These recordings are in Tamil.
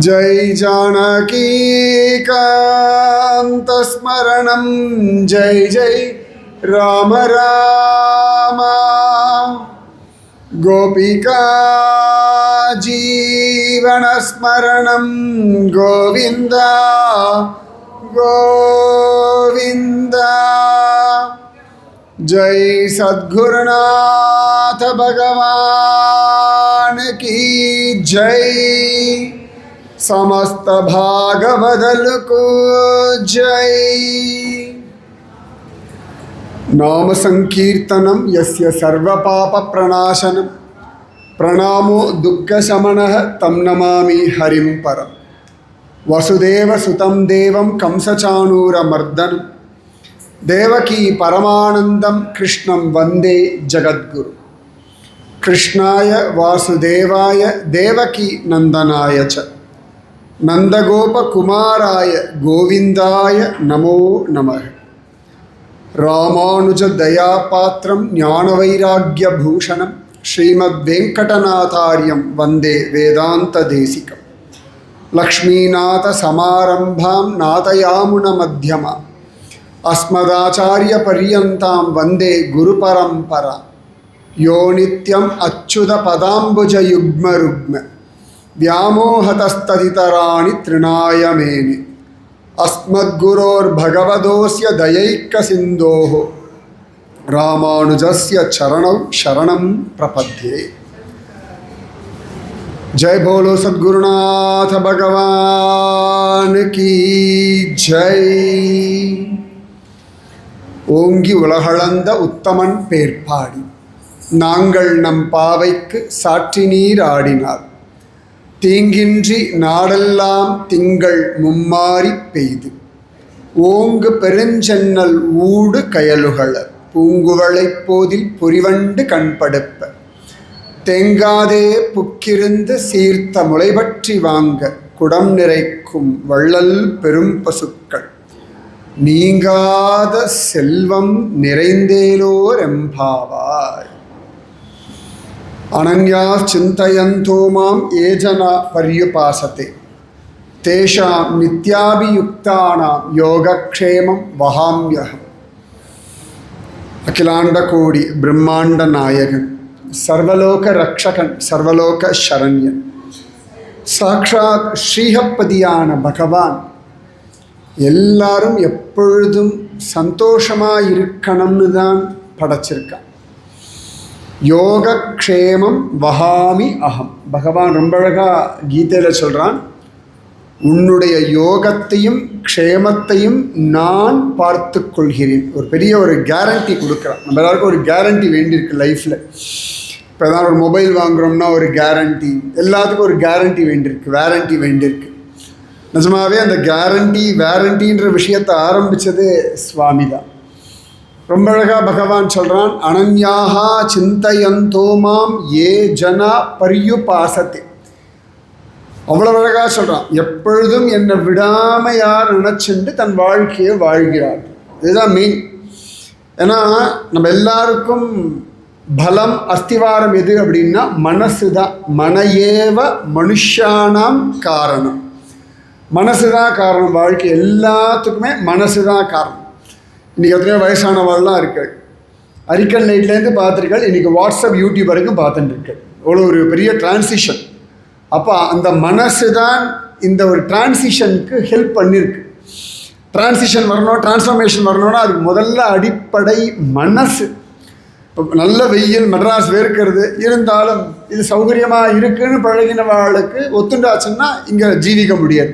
जय जानकी कांत स्मरणं जय जय राम राम गोपिका जीवन स्मरणं गोविंद गोविंद जय सद्गुरुनाथ भगवान की जय समस्त भागवदल को जय। नाम संकीर्तनम यस्य सर्व पाप प्रणाशनम प्रणामो दुःख शमनः तं नमामि हरिं परम। वसुदेव सुतं देवं कंसचाणूरमर्दनं देवकी परमानंदं कृष्णं वंदे जगद्गुरु। कृष्णाय वासुदेवाय देवकी नंदनाय च नंदगोपकुमाराय गोविंदाय नमो नमः। रामानुज दयापात्रं ज्ञानवैराग्यभूषणं श्रीमद्वेंकटनाथार्यं वंदे वेदांतदेशिकं। लक्ष्मीनाथ समारंभां नाथयामुनमध्यमा अस्मदाचार्यपर्यन्तां वंदे गुरुपरंपरा। यो नित्यम् अच्युतपदाम्बुजयुग्मरुग्म व्यामोहतस्तदितराणि तृणाय मेने अस्मद्गुरोर्भगवतोऽस्य दयैकसिन्धोः रामानुजस्य चरणौ शरणं प्रपद्ये। जय बोलो सद्गुरुनाथ भगवान की जय। ஓங்கி உலகளந்த உத்தமன் பேர்பாடி நாங்கள் நம் பாவைக்கு சாற்றி நீர் ஆடினார் தீங்கின்றி நாடெல்லாம் திங்கள் மும்மாறி பெய்து ஓங்கு பெருஞ்சென்னல் ஊடு கயலுகள பூங்குவளைப் போதில் பொறிவண்டு கண்படுப்ப தேங்காதே புக்கிருந்து சீர்த்த முளைபற்றி வாங்க குடம் நிறைக்கும் வள்ளல் பெரும் பசுக்கள் நீங்காத செல்வம் நிறைந்தேலோர் எம்பாவாய்। अनन्या चिन्तयन्तो मां ये जना पर्युपासते तेषां नित्याभियुक्तानां योगक्षेमं वहाम्यहम्। अखिलाण्डकोटि ब्रह्माण्ड नायकन सर्वलोक रक्षकन सर्वलोक शरण्यन साक्षात् श्रीहப்பதியான பகவான் எல்லாரும் எப்பொழுதும் சந்தோஷமாக இருக்கணும்னு தான் படைச்சிருக்கான்। யோகக்ஷேமம் வஹாமி அகம் பகவான் ரொம்ப அழகாக கீதையில் சொல்கிறான், உன்னுடைய யோகத்தையும் க்ஷேமத்தையும் நான் பார்த்து கொள்கிறேன்। ஒரு பெரிய ஒரு கேரண்டி கொடுக்குறான்। நம்ம எல்லாருக்கும் ஒரு கேரண்டி வேண்டியிருக்கு லைஃப்பில்। இப்போ எதாவது ஒரு மொபைல் வாங்குகிறோம்னா ஒரு கேரண்டி, எல்லாத்துக்கும் ஒரு கேரண்டி வேண்டியிருக்கு, வேரண்டி வேண்டியிருக்கு। நிஜமாகவே அந்த கேரண்டி வேரண்டின்ற விஷயத்தை ஆரம்பித்தது சுவாமி தான்। ரொம்ப அழகாக பகவான் சொல்கிறான், அனன்யாஹா சிந்தயந்தோ மாம் ஏ ஜனா பர்யுபாசத்தே। அவ்வளோ அழகாக சொல்கிறான், எப்பொழுதும் என்னை விடாமல் யார் நினச்சிண்டு தன் வாழ்க்கையை வாழ்கிறார்। இதுதான் மெயின்। ஏன்னா நம்ம எல்லாருக்கும் பலம் அஸ்திவாரம் எது அப்படின்னா மனசு தான்। மனையேவ மனுஷானாம் காரணம், மனசு தான் காரணம்। வாழ்க்கை எல்லாத்துக்குமே மனசு தான் காரணம்। இன்றைக்கி எத்தனையோ வயசானவாள்லாம் இருக்கள், அரிக்கல் நைட்லேருந்து பார்த்துருக்கள், இன்றைக்கி வாட்ஸ்அப் யூடியூப் வரைக்கும் பார்த்துட்டுருக்கள்। அவ்வளோ ஒரு பெரிய டிரான்சிஷன்। அப்போ அந்த மனசு தான் இந்த ஒரு டிரான்சிஷனுக்கு ஹெல்ப் பண்ணியிருக்கு। டிரான்சிஷன் வரணும், டிரான்ஸ்ஃபர்மேஷன் வரணும்னா அதுக்கு முதல்ல அடிப்படை மனசு। இப்போ நல்ல வெயில், மெட்ராஸ் வேர்க்கிறது, இருந்தாலும் இது சௌகரியமாக இருக்குன்னு பழகினவாளுக்கு ஒத்துண்டாச்சுன்னா இங்கே ஜீவிக்க முடியாது।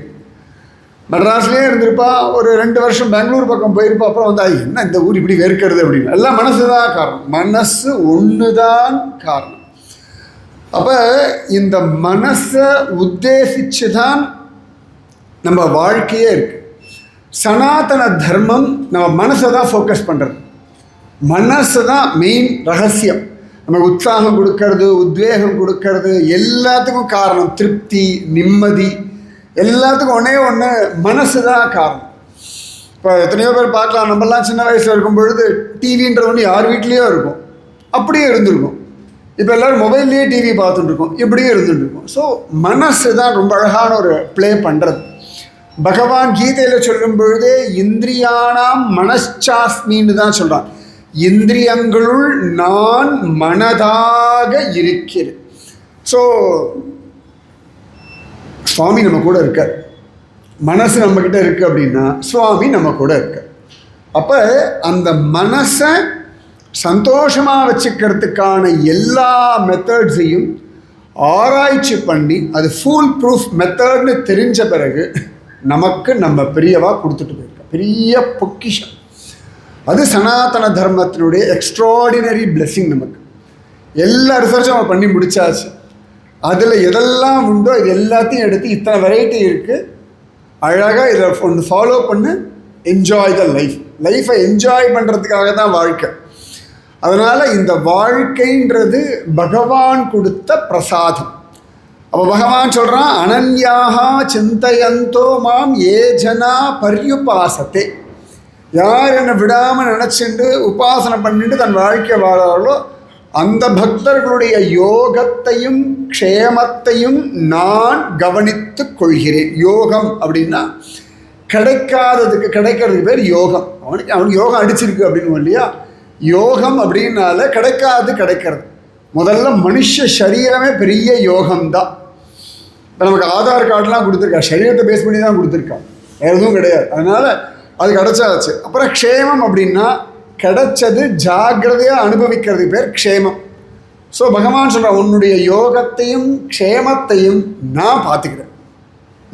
மெட்ராஸ்லேயே இருந்திருப்பா, ஒரு 2 வருஷம் பெங்களூர் பக்கம் போயிருப்பா, அப்புறம் வந்தா என்ன இந்த ஊர் இப்படி வெறுக்கிறது அப்படின்னு। எல்லாம் மனசு தான் காரணம், மனசு ஒன்று தான் காரணம்। அப்போ இந்த மனசை உத்தேசித்து தான் நம்ம வாழ்க்கையே இருக்குது। சனாதன தர்மம் நம்ம மனசை தான் ஃபோக்கஸ் பண்ணுறது, மனசு தான் மெயின் ரகசியம்। நமக்கு உற்சாகம் கொடுக்கறது, உத்வேகம் கொடுக்கறது, எல்லாத்துக்கும் காரணம் திருப்தி, நிம்மதி, எல்லாத்துக்கும் ஒன்றே ஒன்று மனசு தான் காரணம்। இப்போ எத்தனையோ பேர் பார்க்கலாம், நம்மலாம் சின்ன வயசில் இருக்கும் பொழுது டிவின்ற ஒன்று யார் வீட்லேயோ இருக்கும், அப்படியே இருந்திருக்கும்। இப்போ எல்லோரும் மொபைல்லையே டிவி பார்த்துட்டு இருக்கோம், இப்படியே இருந்துட்டு இருக்கோம். ஸோ மனசு தான் ரொம்ப அழகான ஒரு ப்ளே பண்ணுறது. பகவான் கீதையில் சொல்லும் பொழுதே இந்திரியானாம் மனச்சாஸ்மின்னு தான் சொல்கிறான். இந்திரியங்களுள் நான் மனதாக இருக்கிறேன். ஸோ சுவாமி நம்ம கூட இருக்கார். மனசு நம்மக்கிட்ட இருக்குது அப்படின்னா சுவாமி நம்ம கூட இருக்கார். அப்போ அந்த மனசை சந்தோஷமாக வச்சுக்கிறதுக்கான எல்லா மெத்தட்ஸையும் ஆராய்ச்சி பண்ணி அது ஃபுல் ப்ரூஃப் மெத்தட்னு தெரிஞ்ச பிறகு நமக்கு நம்ம பெரியவா கொடுத்துட்டு போயிருக்கோம். பெரிய பொக்கிஷம் அது. சனாதன தர்மத்தினுடைய எக்ஸ்ட்ராடினரி பிளெஸ்ஸிங். நமக்கு எல்லா ரிசர்ச்சும் நம்ம பண்ணி முடிச்சாச்சு. அதில் எதெல்லாம் உண்டோ இது எல்லாத்தையும் எடுத்து இத்தனை வெரைட்டி இருக்குது, அழகாக இதை ஒன்று ஃபாலோ பண்ணு, என்ஜாய் த லைஃப். லைஃப்பை என்ஜாய் பண்ணுறதுக்காக தான் வாழ்க்கை. அதனால் இந்த வாழ்க்கைன்றது பகவான் கொடுத்த பிரசாதம். அப்போ பகவான் சொல்கிறான், அனன்யாக சிந்தையந்தோ மாம் ஏ ஜனா பர்யுபாசத்தே. யார் என்னை விடாமல் நினச்சிட்டு உபாசனை பண்ணிட்டு தன் வாழ்க்கை வாழார்களோ அந்த பக்தர்களுடைய யோகத்தையும் க்ஷேமத்தையும் நான் கவனித்து கொள்கிறேன். யோகம் அப்படின்னா கிடைக்காததுக்கு கிடைக்கிறதுக்கு பேர் யோகம். அவனுக்கு யோகம் அடிச்சிருக்கு அப்படின்னு இல்லையா? யோகம் அப்படின்னால கிடைக்காது கிடைக்கிறது. முதல்ல மனுஷ சரீரமே பெரிய யோகம்தான். இப்போ நமக்கு ஆதார் கார்டெலாம் கொடுத்துருக்கா, சரீரத்தை பேஸ் பண்ணி தான் கொடுத்துருக்கா, வேறு எதுவும் கிடையாது. அதனால் அது கிடச்சாச்சு. அப்புறம் க்ஷேமம் அப்படின்னா கிடைச்சது ஜாக்கிரதையாக அனுபவிக்கிறது பேர் க்ஷேமம். ஸோ பகவான் சொல்கிறான், உன்னுடைய யோகத்தையும் க்ஷேமத்தையும் நான் பார்த்துக்கிறேன்,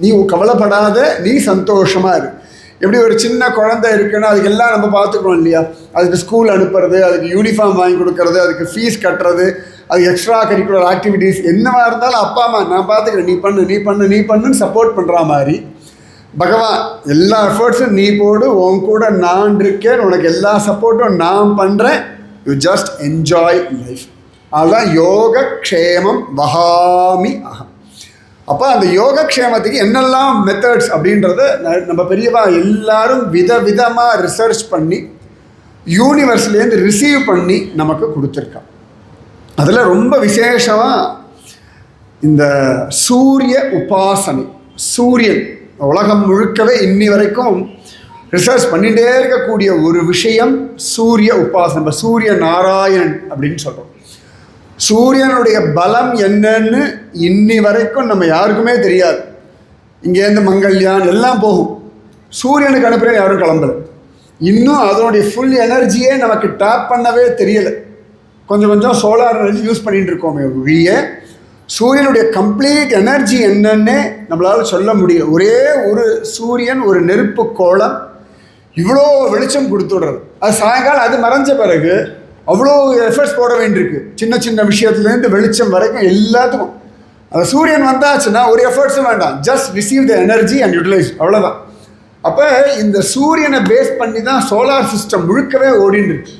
நீ கவலைப்படாத, நீ சந்தோஷமாக இரு. எப்படி ஒரு சின்ன குழந்தை இருக்குன்னா அதுக்கெல்லாம் நம்ம பார்த்துக்கிறோம் இல்லையா? அதுக்கு ஸ்கூல் அனுப்புறது, அதுக்கு யூனிஃபார்ம் வாங்கி கொடுக்கறது, அதுக்கு ஃபீஸ் கட்டுறது, அதுக்கு எக்ஸ்ட்ரா கரிக்குலர் ஆக்டிவிட்டீஸ் என்னவா இருந்தாலும் அப்பா அம்மா நான் பார்த்துக்கிறேன், நீ பண்ணு நீ பண்ணு நீ பண்ணுன்னு சப்போர்ட் பண்ணுற மாதிரி பகவான் எல்லா எஃபர்ட்ஸும் நீ போடு, உன் கூட நான் இருக்கேன், உனக்கு எல்லா சப்போர்ட்டும் நான் பண்ணுறேன், யூ ஜஸ்ட் என்ஜாய் லைஃப். அதுதான் யோகக்ஷேமம் வஹாமி அகம். அப்போ அந்த யோகக்ஷேமத்துக்கு என்னெல்லாம் மெத்தட்ஸ் அப்படின்றத நம்ம பெரியவா எல்லாரும் விதவிதமாக ரிசர்ச் பண்ணி யூனிவர்ஸ்லேருந்து ரிசீவ் பண்ணி நமக்கு கொடுத்துருக்கான். அதில் ரொம்ப விசேஷமாக இந்த சூரிய உபாசனை. சூரியன் உலகம் முழுக்கவே இன்னி வரைக்கும் ரிசர்ச் பண்ணிகிட்டே இருக்கக்கூடிய ஒரு விஷயம் சூரிய உபாசனை. நம்ம சூரிய நாராயணன் அப்படின்னு சொல்கிறோம். சூரியனுடைய பலம் என்னன்னு இன்னி வரைக்கும் நம்ம யாருக்குமே தெரியாது. இங்கேருந்து மங்கல்யான் எல்லாம் போகும், சூரியனுக்கு அனுப்புகிற யாரும் கிளம்பல. இன்னும் அதனுடைய ஃபுல் எனர்ஜியே நமக்கு டேப் பண்ணவே தெரியலை. கொஞ்சம் கொஞ்சம் சோலார் எனர்ஜி யூஸ் பண்ணிகிட்டு இருக்கோமே ஒழிய சூரியனுடைய கம்ப்ளீட் எனர்ஜி என்னன்னே நம்மளால் சொல்ல முடியல. ஒரே ஒரு சூரியன், ஒரு நெருப்பு கோளம் இவ்வளோ வெளிச்சம் கொடுத்துடுறது. அது சாயங்காலம் அது மறைஞ்ச பிறகு அவ்வளோ எஃபர்ட்ஸ் போட வேண்டியிருக்கு. சின்ன சின்ன விஷயத்துலேருந்து வெளிச்சம் வரைக்கும் எல்லாத்துக்கும். அந்த சூரியன் வந்தாச்சுன்னா ஒரு எஃபர்ட்ஸும் வேண்டாம், just receive the energy and utilise, அவ்வளோதான். அப்போ இந்த சூரியனை பேஸ் பண்ணி தான் சோலார் சிஸ்டம் முழுக்கவே ஓடின்னு இருக்கு.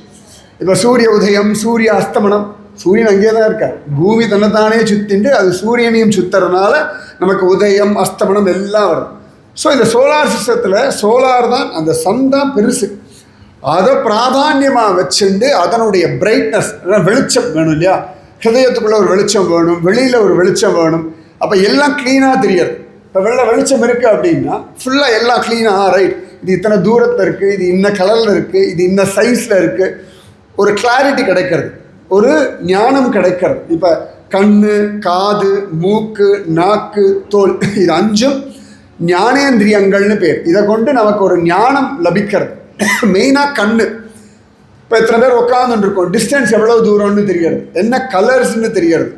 இப்போ சூரிய உதயம், சூரிய அஸ்தமனம், சூரியன் அங்கேயே தான் இருக்கார். பூமி தன்னைத்தானே சுத்திண்டு அது சூரியனையும் சுத்துறதுனால நமக்கு உதயம் அஸ்தமனம் எல்லாம் வரும். ஸோ இந்த சோலார் சிஸ்டத்தில் சோலார் தான், அந்த சன் தான் பெருசு. அதை பிராதான்யமாக வச்சுண்டு அதனுடைய பிரைட்னஸ், வெளிச்சம் வேணும் இல்லையா? ஹிருதயத்துக்குள்ளே ஒரு வெளிச்சம் வேணும், வெளியில் ஒரு வெளிச்சம் வேணும். அப்போ எல்லாம் க்ளீனாக தெரியாது. இப்போ வெளிச்சம் இருக்குது அப்படின்னா ஃபுல்லாக எல்லாம் க்ளீனாக, ரைட், இது இத்தனை தூரத்தில் இருக்குது, இது இன்ன கலரில் இருக்குது, இது இன்ன சைஸில் இருக்குது, ஒரு கிளாரிட்டி கிடைக்கிறது, ஒரு ஞானம் கிடைக்கிறது. இப்போ கண்ணு, காது, மூக்கு, நாக்கு, தோல், இது அஞ்சும் ஞானேந்திரியங்கள்னு பேர். இதை கொண்டு நமக்கு ஒரு ஞானம் லபிக்கிறது. மெயினாக கண்ணு. இப்போ எத்தனை பேர் உட்காந்துருக்கோம், டிஸ்டன்ஸ் எவ்வளோ தூரம்னு தெரிகிறது, என்ன கலர்ஸ்ன்னு தெரிகிறது,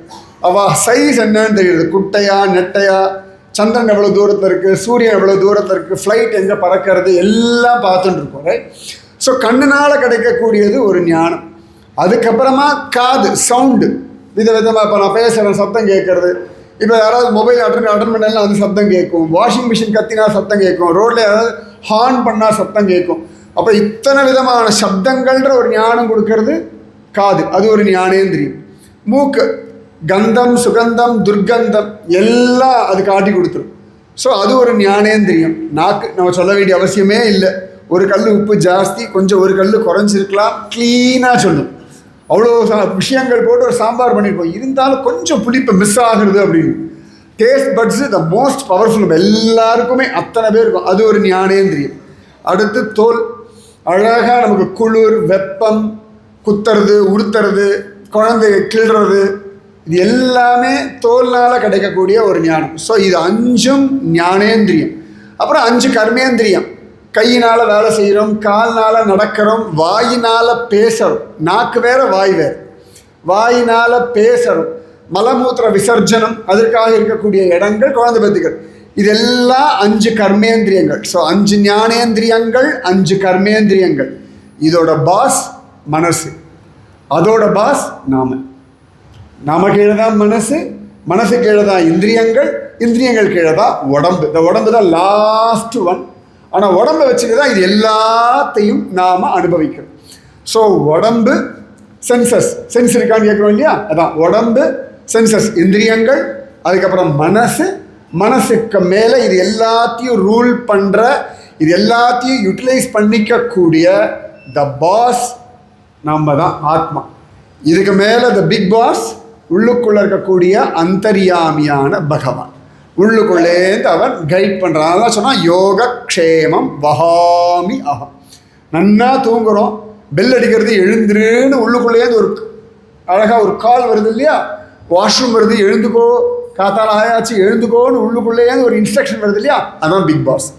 அவள் சைஸ் என்னன்னு தெரியுது, குட்டையா நெட்டையா, சந்திரன் எவ்வளோ தூரத்தில் இருக்குது, சூரியன் எவ்வளோ தூரத்தில் இருக்குது, ஃப்ளைட் எங்கே பறக்கிறது, எல்லாம் பார்த்துட்டு இருக்கோம், ரைட்? ஸோ கண்ணுனால் கிடைக்கக்கூடியது ஒரு ஞானம். அதுக்கப்புறமா காது, சவுண்டு, விதவிதமாக. இப்போ நான் பேசுகிறேன், சத்தம் கேட்குறது. இப்போ யாராவது மொபைல் அட்டன் பண்ணலாம், அது சத்தம் கேட்கும். வாஷிங் மிஷின் கத்தினா சத்தம் கேட்கும். ரோட்டில் யாராவது ஹார்ன் பண்ணால் சத்தம் கேட்கும். அப்போ இத்தனை விதமான சப்தங்கள்ன்ற ஒரு ஞானம் கொடுக்கறது காது, அது ஒரு ஞானேந்திரியம். மூக்கு, கந்தம், சுகந்தம், துர்கந்தம் எல்லாம் அது காட்டி கொடுத்துரும். ஸோ அது ஒரு ஞானேந்திரியம். நாக்கு நம்ம சொல்ல வேண்டிய அவசியமே இல்லை. ஒரு கல் உப்பு ஜாஸ்தி, கொஞ்சம் ஒரு கல் குறைஞ்சிருக்கலாம், க்ளீனாக சொல்லும். அவ்வளோ விஷயங்கள் போட்டு ஒரு சாம்பார் பண்ணியிருப்போம், இருந்தாலும் கொஞ்சம் புளிப்பு மிஸ் ஆகுறது அப்படின்னு. Taste buds the most powerful, எல்லாருக்குமே அத்தனை பேர் இருக்கும். அது ஒரு ஞானேந்திரியம். அடுத்து தோல், அழகாக நமக்கு குளிர், வெப்பம், குத்துறது, உடுத்துறது, குழந்தைய கிள்றது, இது எல்லாமே தோல்னால் கிடைக்கக்கூடிய ஒரு ஞானம். ஸோ இது 5ம் ஞானேந்திரியம். அப்புறம் 5 கர்மேந்திரியம். கையினால் வேலை செய்கிறோம், கால்னால் நடக்கிறோம், வாயினால் பேசுகிறோம். நாக்கு வேற வாய் வேறு. வாயினால் பேசுகிறோம், மலமூத்திர விசர்ஜனம், அதற்காக இருக்கக்கூடிய இடங்கள், குழந்தை பத்திகள், இதெல்லாம் 5 கர்மேந்திரியங்கள். ஸோ 5 ஞானேந்திரியங்கள், 5 கர்மேந்திரியங்கள். இதோட பாஸ் மனசு, அதோட பாஸ் நாம கீழே தான் மனசு, மனசு கீழே தான் இந்திரியங்கள், இந்திரியங்கள் கீழே தான் உடம்பு. இந்த உடம்பு தான் லாஸ்ட் ஒன். ஆனால் உடம்பை வச்சுட்டு தான் இது எல்லாத்தையும் நாம் அனுபவிக்கிறோம். ஸோ உடம்பு சென்ஸ் இருக்கான்னு கேட்குறோம் இல்லையா, அதான் உடம்பு, சென்சஸ் இந்திரியங்கள், அதுக்கப்புறம் மனசுக்கு மேலே இது எல்லாத்தையும் ரூல் பண்ணுற, இது எல்லாத்தையும் யூட்டிலைஸ் பண்ணிக்கக்கூடிய த பாஸ் நம்ம தான் ஆத்மா. இதுக்கு மேலே த பிக் பாஸ் உள்ளுக்குள்ளே இருக்கக்கூடிய அந்தர்யாமியான பகவான். உள்ளுக்குள்ளேருந்து அவன் கைட் பண்ணுறான். அதெல்லாம் சொன்னால் யோக க்ஷேமம் வஹாமி அகம். நன்னா தூங்குகிறோம், பெல் அடிக்கிறது எழுந்துருன்னு உள்ளுக்குள்ளேருந்து ஒரு அழகாக ஒரு கால் வருது இல்லையா, வாஷ்ரூம் வருது, எழுந்துக்கோ, காத்தால் ஆயாச்சு எழுந்துக்கோன்னு உள்ளுக்குள்ளேருந்து ஒரு இன்ஸ்ட்ரக்ஷன் வருது இல்லையா, அதான் பிக் பாஸ்.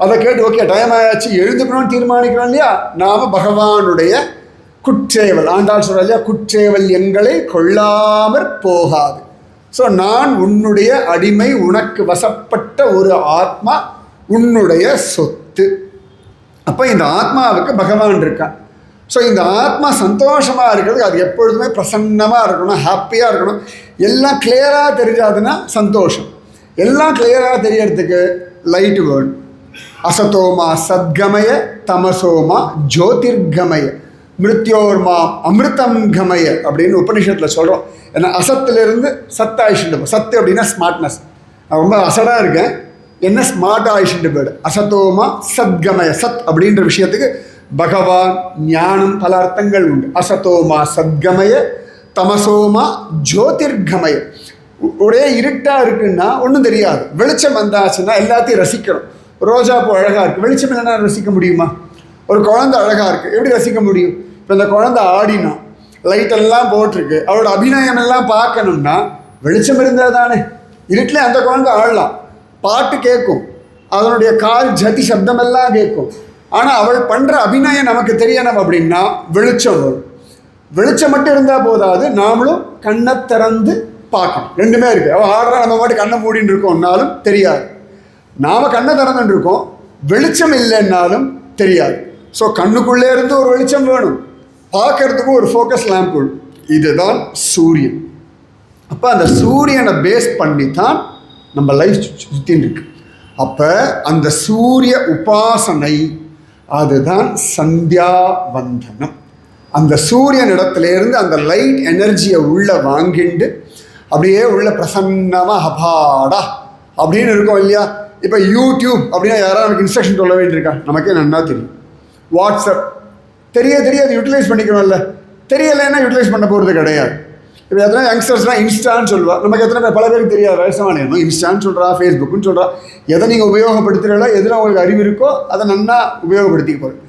அதை கேட்டு ஓகே டைம் ஆயாச்சு எழுந்துக்கணும்னு தீர்மானிக்கிறோம் இல்லையா, நாம் பகவானுடைய குற்றேவல். ஆண்டாள் சொல்கிறா இல்லையா, குற்றேவல் எங்களை கொள்ளாமற் போகாது. ஸோ நான் உன்னுடைய அடிமை, உனக்கு வசப்பட்ட ஒரு ஆத்மா, உன்னுடைய சொத்து. அப்போ இந்த ஆத்மாவுக்கு பகவான் இருக்கான். ஸோ இந்த ஆத்மா சந்தோஷமாக இருக்கிறது, அது எப்பொழுதுமே பிரசன்னமாக இருக்கணும், ஹாப்பியாக இருக்கணும். எல்லாம் கிளியராக தெரிஞ்சாதுன்னா சந்தோஷம். எல்லாம் கிளியராக தெரியறதுக்கு லைட்டு வேர்டு. அசதோமா சத்கமய, தமசோமா ஜோதிர்கமய, மிருத்யோர்மா அமிர்தம் கமய அப்படின்னு உபநிஷத்தில் சொல்கிறோம். ஏன்னா அசத்திலிருந்து சத் ஆயிஷுண்டு. சத்து அப்படின்னா ஸ்மார்ட்னஸ். நான் ரொம்ப அசடாக இருக்கேன், என்ன ஸ்மார்ட் ஆயிஷுண்டு போய்டு. அசத்தோமா சத்கமய, சத் அப்படின்ற விஷயத்துக்கு பகவான் ஞானம் பல அர்த்தங்கள் உண்டு. அசத்தோமா சத்கமய, தமசோமா ஜோதிர்கமய. ஒரே இருட்டாக இருக்குன்னா ஒன்றும் தெரியாது, வெளிச்சம் வந்தாச்சுன்னா எல்லாத்தையும் ரசிக்கணும். ரோஜாப்பூ அழகாக இருக்குது, வெளிச்சம் இல்லைன்னா ரசிக்க முடியுமா? ஒரு குழந்தை அழகாக இருக்குது, எப்படி ரசிக்க முடியும்? இப்போ இந்த குழந்தை ஆடினா, லைட்டெல்லாம் போட்டிருக்கு, அவளோட அபிநயம் எல்லாம் பார்க்கணும்னா வெளிச்சம் இருந்தால் தானே. இருட்டில் அந்த குழந்தை ஆடலாம், பாட்டு கேட்கும், அதனுடைய கால் ஜதி சப்தமெல்லாம் கேட்கும். ஆனால் அவள் பண்ணுற அபிநயம் நமக்கு தெரியணும் அப்படின்னா வெளிச்சம் வரும். வெளிச்சம் மட்டும் இருந்தால் போதாது, நாமளும் கண்ணை திறந்து பார்க்கணும். ரெண்டுமே இருக்குது. அவள் ஆடுறா, நம்ம பாட்டு கண்ணை மூடின்னு இருக்கோம்னாலும் தெரியாது. நாம் கண்ணை திறந்துட்டு இருக்கோம், வெளிச்சம் இல்லைன்னாலும் தெரியாது. ஸோ கண்ணுக்குள்ளே இருந்து ஒரு வெளிச்சம் வேணும், பார்க்கறதுக்கும் ஒரு ஃபோக்கஸ் லேம்ப் வேணும். இதுதான் சூரியன். அப்போ அந்த சூரியனை பேஸ் பண்ணி தான் நம்ம லைஃப் சுற்றின்னு இருக்கு. அப்போ அந்த சூரிய உபாசனை, அதுதான் சந்தியாவந்தனம். அந்த சூரியன் இடத்துலேருந்து அந்த லைட் எனர்ஜியை உள்ளே வாங்கிண்டு அப்படியே உள்ள பிரசன்னமாக அபாடா அப்படின்னு இருக்கோம் இல்லையா. இப்போ யூடியூப் அப்படின்னா யாராவது நமக்கு இன்ஸ்ட்ரக்ஷன் சொல்ல வேண்டியிருக்கா? நமக்கே நன்னா தெரியும். வாட்ஸ்அப் தெரியாது யூட்டிலைஸ் பண்ணிக்கணும்ல. தெரியலைன்னா யூட்டிலைஸ் பண்ண போகிறது கிடையாது. இப்போ எத்தனை யங்ஸ்டர்ஸ்லாம் இன்ஸ்டான்னு சொல்லுவாள், நமக்கு எத்தனை பல பேருக்கு தெரியாது. வயசான இன்ஸ்டான்னு சொல்கிறா, ஃபேஸ்புக்குன்னு சொல்கிறா. எதை நீங்கள் உபயோகப்படுத்துகிறீங்களோ, எதில் உங்களுக்கு அறிவு இருக்கோ அதை நன்னா உபயோகப்படுத்திக்க போகிறேன்.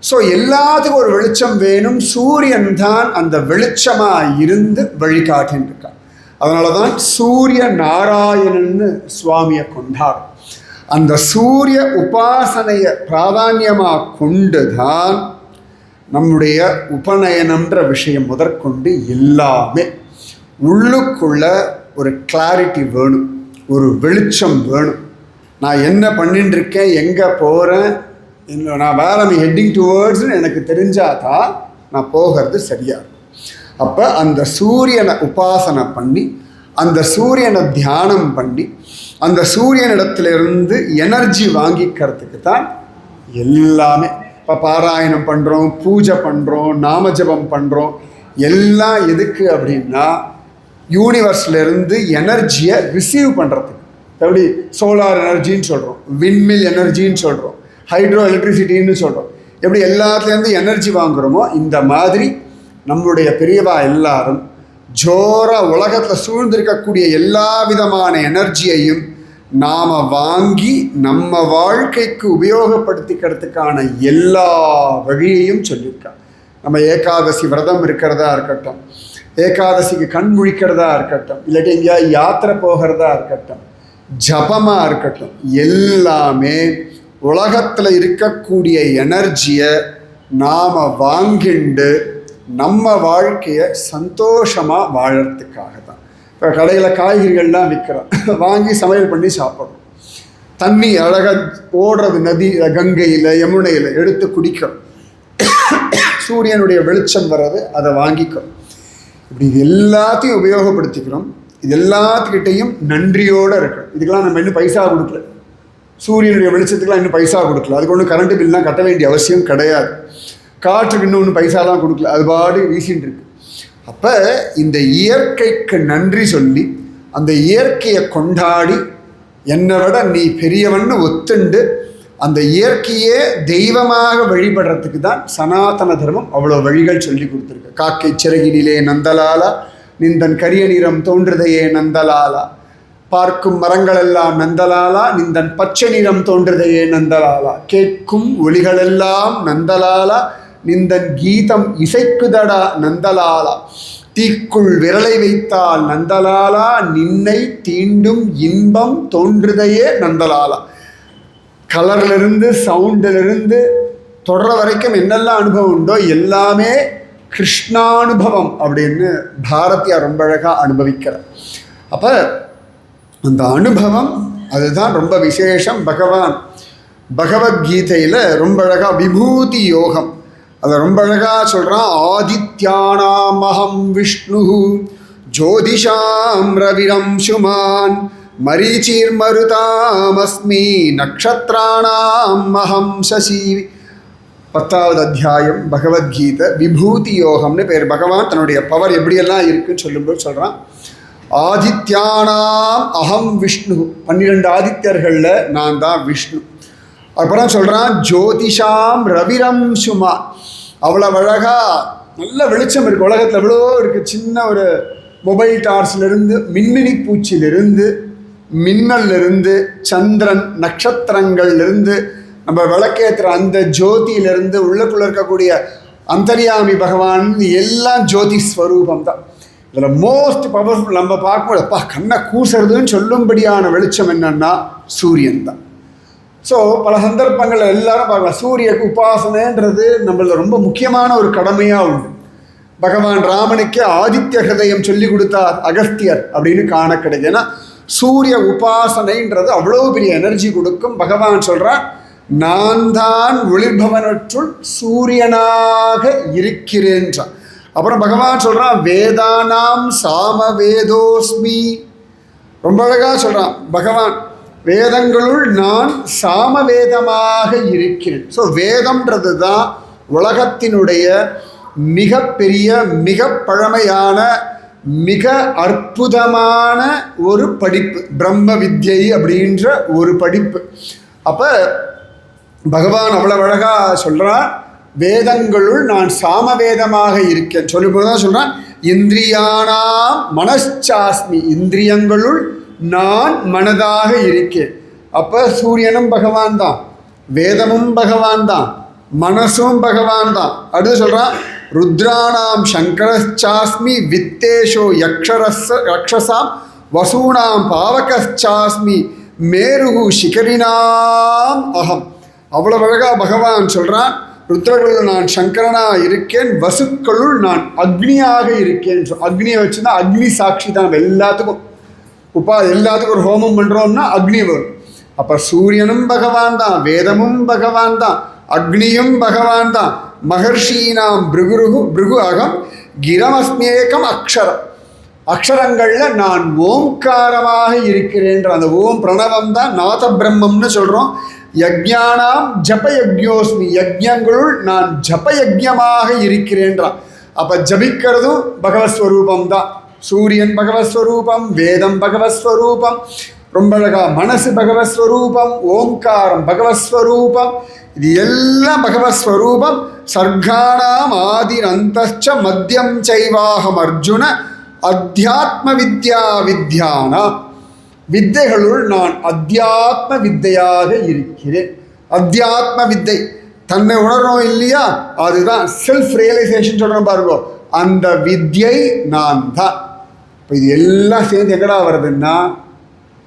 ஸோ எல்லாத்துக்கும் ஒரு வெளிச்சம் வேணும். சூரியன் தான் அந்த வெளிச்சமாக இருந்து வழிகாட்டின்னு இருக்கான். அதனால தான் சூரிய நாராயணன்னு சுவாமியை கொண்டாடும். அந்த சூரிய உபாசனையை பிராதான்யமாக கொண்டு தான் நம்முடைய உபநயனம்ன்ற விஷயம் முதற்கொண்டு எல்லாமே. உள்ளுக்குள்ள ஒரு கிளாரிட்டி வேணும், ஒரு வெளிச்சம் வேணும். நான் என்ன பண்ணிட்டு இருக்கேன், எங்கே போகிறேன், நான் வேற ஹெட்டிங் டுவர்ட்ஸ்னு எனக்கு தெரிஞ்சாதான் நான் போகிறது சரியா. அப்போ அந்த சூரியனை உபாசனை பண்ணி, அந்த சூரியனை தியானம் பண்ணி, அந்த சூரியனிடத்திலிருந்து எனர்ஜி வாங்கிக்கிறதுக்கு தான் எல்லாமே. இப்போ பாராயணம் பண்ணுறோம், பூஜை பண்ணுறோம், நாமஜபம் பண்ணுறோம், எல்லாம் எதுக்கு அப்படின்னா யூனிவர்ஸ்லேருந்து எனர்ஜியை ரிசீவ் பண்ணுறதுக்கு. எப்படி சோலார் எனர்ஜின்னு சொல்கிறோம், விண்மில் எனர்ஜின்னு சொல்கிறோம், ஹைட்ரோ எலக்ட்ரிசிட்டின்னு சொல்கிறோம். எப்படி எல்லாத்துலேருந்து எனர்ஜி வாங்குகிறோமோ இந்த மாதிரி நம்முடைய பெரியவா எல்லாரும் ஜோரா உலகத்தில் சூழ்ந்திருக்கக்கூடிய எல்லா விதமான எனர்ஜியையும் நாம் வாங்கி நம்ம வாழ்க்கைக்கு உபயோகப்படுத்திக்கிறதுக்கான எல்லா வழியையும் சொல்லியிருக்காங்க. நம்ம ஏகாதசி விரதம் இருக்கிறதா இருக்கட்டும், ஏகாதசிக்கு கண் முழிக்கிறதா இருக்கட்டும், இல்லாட்டி எங்கேயாவது யாத்திரை போகிறதா இருக்கட்டும், ஜபமாக இருக்கட்டும், எல்லாமே உலகத்தில் இருக்கக்கூடிய எனர்ஜியை நாம் வாங்கிண்டு நம்ம வாழ்க்கையை சந்தோஷமாக வாழறதுக்காக தான். இப்போ கடையில் காய்கறிகள்லாம் விற்கிறோம், வாங்கி சமையல் பண்ணி சாப்பிட்றோம். தண்ணி அழகாக ஓடுறது நதி கங்கையில் யமுனையில் எடுத்து குடிக்கிறோம். சூரியனுடைய வெளிச்சம் வர்றது அதை வாங்கிக்கிறோம். இப்படி இது எல்லாத்தையும் உபயோகப்படுத்திக்கிறோம். இது எல்லாத்துக்கிட்டையும் நன்றியோடு இருக்கணும். இதுக்கெல்லாம் நம்ம இன்னும் பைசா கொடுக்கல, சூரியனுடைய வெளிச்சத்துக்கெலாம் இன்னும் பைசா கொடுக்கல, அதுக்கு ஒன்றும் கரண்ட்டு பில்லாம் கட்ட வேண்டிய அவசியம் கிடையாது. காற்றுக்கு இன்னும் ஒன்றும் பைசாலாம் கொடுக்கல, அது பாடு வீசின்னு இருக்கு. அப்போ இந்த இயற்கைக்கு நன்றி சொல்லி அந்த இயற்கையை கொண்டாடி என்னை விட நீ பெரியவன்னு ஒத்துண்டு அந்த இயற்கையே தெய்வமாக வழிபடுறதுக்கு தான் சனாதன தர்மம் அவ்வளோ வழிகள் சொல்லி கொடுத்துருக்கு. காக்கை சிறகினிலே நந்தலாலா, நிந்தன் கரிய நிறம் தோன்றுதையே நந்தலாலா, பார்க்கும் மரங்களெல்லாம் நந்தலாலா, நிந்தன் பச்சை நிறம் தோன்றுதையே நந்தலாலா, கேட்கும் ஒளிகளெல்லாம் நந்தலாலா, நிந்தன் கீதம் இசைக்குதடா நந்தலாலா, தீக்குள் விரலை வைத்தால் நந்தலாலா, நின்னை தீண்டும் இன்பம் தோன்றுதையே நந்தலாலா. கலர்லேருந்து சவுண்டிலிருந்து தொடர வரைக்கும் என்னெல்லாம் அனுபவம் உண்டோ எல்லாமே கிருஷ்ணானுபவம் அப்படின்னு பாரதியார் ரொம்ப அழகாக அனுபவிக்கிறார். அப்போ அந்த அனுபவம் அதுதான் ரொம்ப விசேஷம். பகவத்கீதையில் ரொம்ப அழகாக விபூதி யோகம் அதை ரொம்ப அழகாக சொல்கிறான். ஆதித்யானாம் அஹம் விஷ்ணு ஜோதிஷாம் ரவிரம் சுமான் மரீச்சீர் மருதாமஸ்மி நக்ஷத்ராணாம் அஹம் சசி. 10வது அத்தியாயம் பகவத்கீதை விபூதி யோகம்னு பேர். பகவான் தன்னுடைய பவர் எப்படியெல்லாம் இருக்குன்னு சொல்லும்போது சொல்கிறான், ஆதித்யானாம் அஹம் விஷ்ணு, 12 ஆதித்யர்களில் நான் தான் விஷ்ணு. அப்புறம் சொல்கிறான் ஜோதிஷாம் ரவிரம் சுமா, அவ்வளோ அழகாக நல்ல வெளிச்சம் இருக்குது உலகத்தில், எவ்வளோ இருக்குது. சின்ன ஒரு மொபைல் டார்ச்லேருந்து, மின்மினி பூச்சிலிருந்து, மின்னல்லிருந்து, சந்திரன் நட்சத்திரங்கள்லேருந்து, நம்ம விளக்கேற்றுற அந்த ஜோதியிலிருந்து, உள்ளுக்குள்ளே இருக்கக்கூடிய அந்தர்யாமி பகவான் எல்லாம் ஜோதி ஸ்வரூபம் தான். இதில் மோஸ்ட் பவர்ஃபுல் நம்ம பார்க்கும்போது அப்பா கண்ணை கூசுறதுன்னு சொல்லும்படியான வெளிச்சம் என்னன்னா சூரியன் தான். ஸோ பல சந்தர்ப்பங்களில் எல்லாரும் பார்க்கலாம், சூரிய உபாசனைன்றது நம்மள ரொம்ப முக்கியமான ஒரு கடமையாக உண்டு. பகவான் ராமனுக்கே ஆதித்ய ஹிருதயம் சொல்லி கொடுத்தார் அகஸ்தியர் அப்படின்னு காண கிடைக்கும். ஏன்னா சூரிய உபாசனைன்றது அவ்வளோ பெரிய எனர்ஜி கொடுக்கும். பகவான் சொல்கிறான், நான் தான் ஒளிர்பவனற்றுள் சூரியனாக இருக்கிறேன்றான். அப்புறம் பகவான் சொல்கிறான் வேதானாம் சாம வேதோஸ்மி, ரொம்ப அழகாக சொல்கிறான் பகவான், வேதங்களுள் நான் சாமவேதமாக இருக்கிறேன். ஸோ வேதம்ன்றது தான் உலகத்தினுடைய மிகப்பெரிய மிக பழமையான மிக அற்புதமான ஒரு படிப்பு, பிரம்ம வித்யை அப்படின்ற ஒரு படிப்பு. அப்போ பகவான் அவ்வளோ அழகாக சொல்கிறான், வேதங்களுள் நான் சாமவேதமாக இருக்கேன் சொல்லும்போது தான் சொல்கிறான் இந்திரியானாம் மனச்சாஸ்மி, இந்திரியங்களுள் நான் மனதாக இருக்கேன். அப்போ சூரியனும் பகவான் தான், வேதமும் பகவான் தான், மனசும் பகவான் தான். அடுத்து சொல்கிறான் ருத்ராணாம் சங்கரச்சாஸ்மி வித்தேஷோ யக்ஷசாம் வசூனாம் பாவகச்சாஸ்மி மேருகு சிகரினாம் அகம். அவ்வளோ அழகாக பகவான் சொல்கிறான், ருத்ரர்களுள் நான் சங்கரனாக இருக்கேன், வசுக்களுள் நான் அக்னியாக இருக்கேன். அக்னியை வச்சுன்னா அக்னி சாட்சி தான். நம்ம எல்லாத்துக்கும் எல்லாத்துக்கும் ஒரு ஹோமம் பண்ணுறோம்னா அக்னி வரும். அப்போ சூரியனும் பகவான் தான், வேதமும் பகவான் தான், அக்னியும் பகவான் தான். மகர்ஷீனாம் பிருகு அகம் கிரமஸ்மேகம் அக்ஷரம், அக்ஷரங்களில் நான் ஓம்காரமாக இருக்கிறேன்ற அந்த ஓம் பிரணவம் தான் நாத பிரம்மம்னு சொல்கிறோம். யஜ்ஞானாம் ஜபயஜ்யோஸ்மி, யஜ்ஞங்களுள் நான் ஜபயஜ்யமாக இருக்கிறேன்றான். அப்போ ஜபிக்கிறதும் பகவஸ்வரூபம் தான். சூரியன் பகவஸ்வரூபம், வேதம் பகவஸ்வரூபம், ரொம்ப அழகா மனசு பகவஸ்வரூபம், ஓங்காரம் பகவஸ்வரூபம், இது எல்லாம் பகவஸ்வரூபம். சர்க்கானாம் ஆதிரந்தச்ச மத்தியம் சைவாகம் அர்ஜுன அத்தியாத்ம வித்யா வித்யானா. வித்தைகளுள் நான் அத்தியாத்ம வித்தையாக இருக்கிறேன். அத்தியாத்ம வித்தை தன்னை உணரணும் இல்லையா, அதுதான் செல்ஃப் ரியலைசேஷன் சொல்கிறோம் பாருங்க, அந்த வித்யை நான் தான். இப்போ இது எல்லாம் சேர்ந்து எங்கடா வருதுன்னா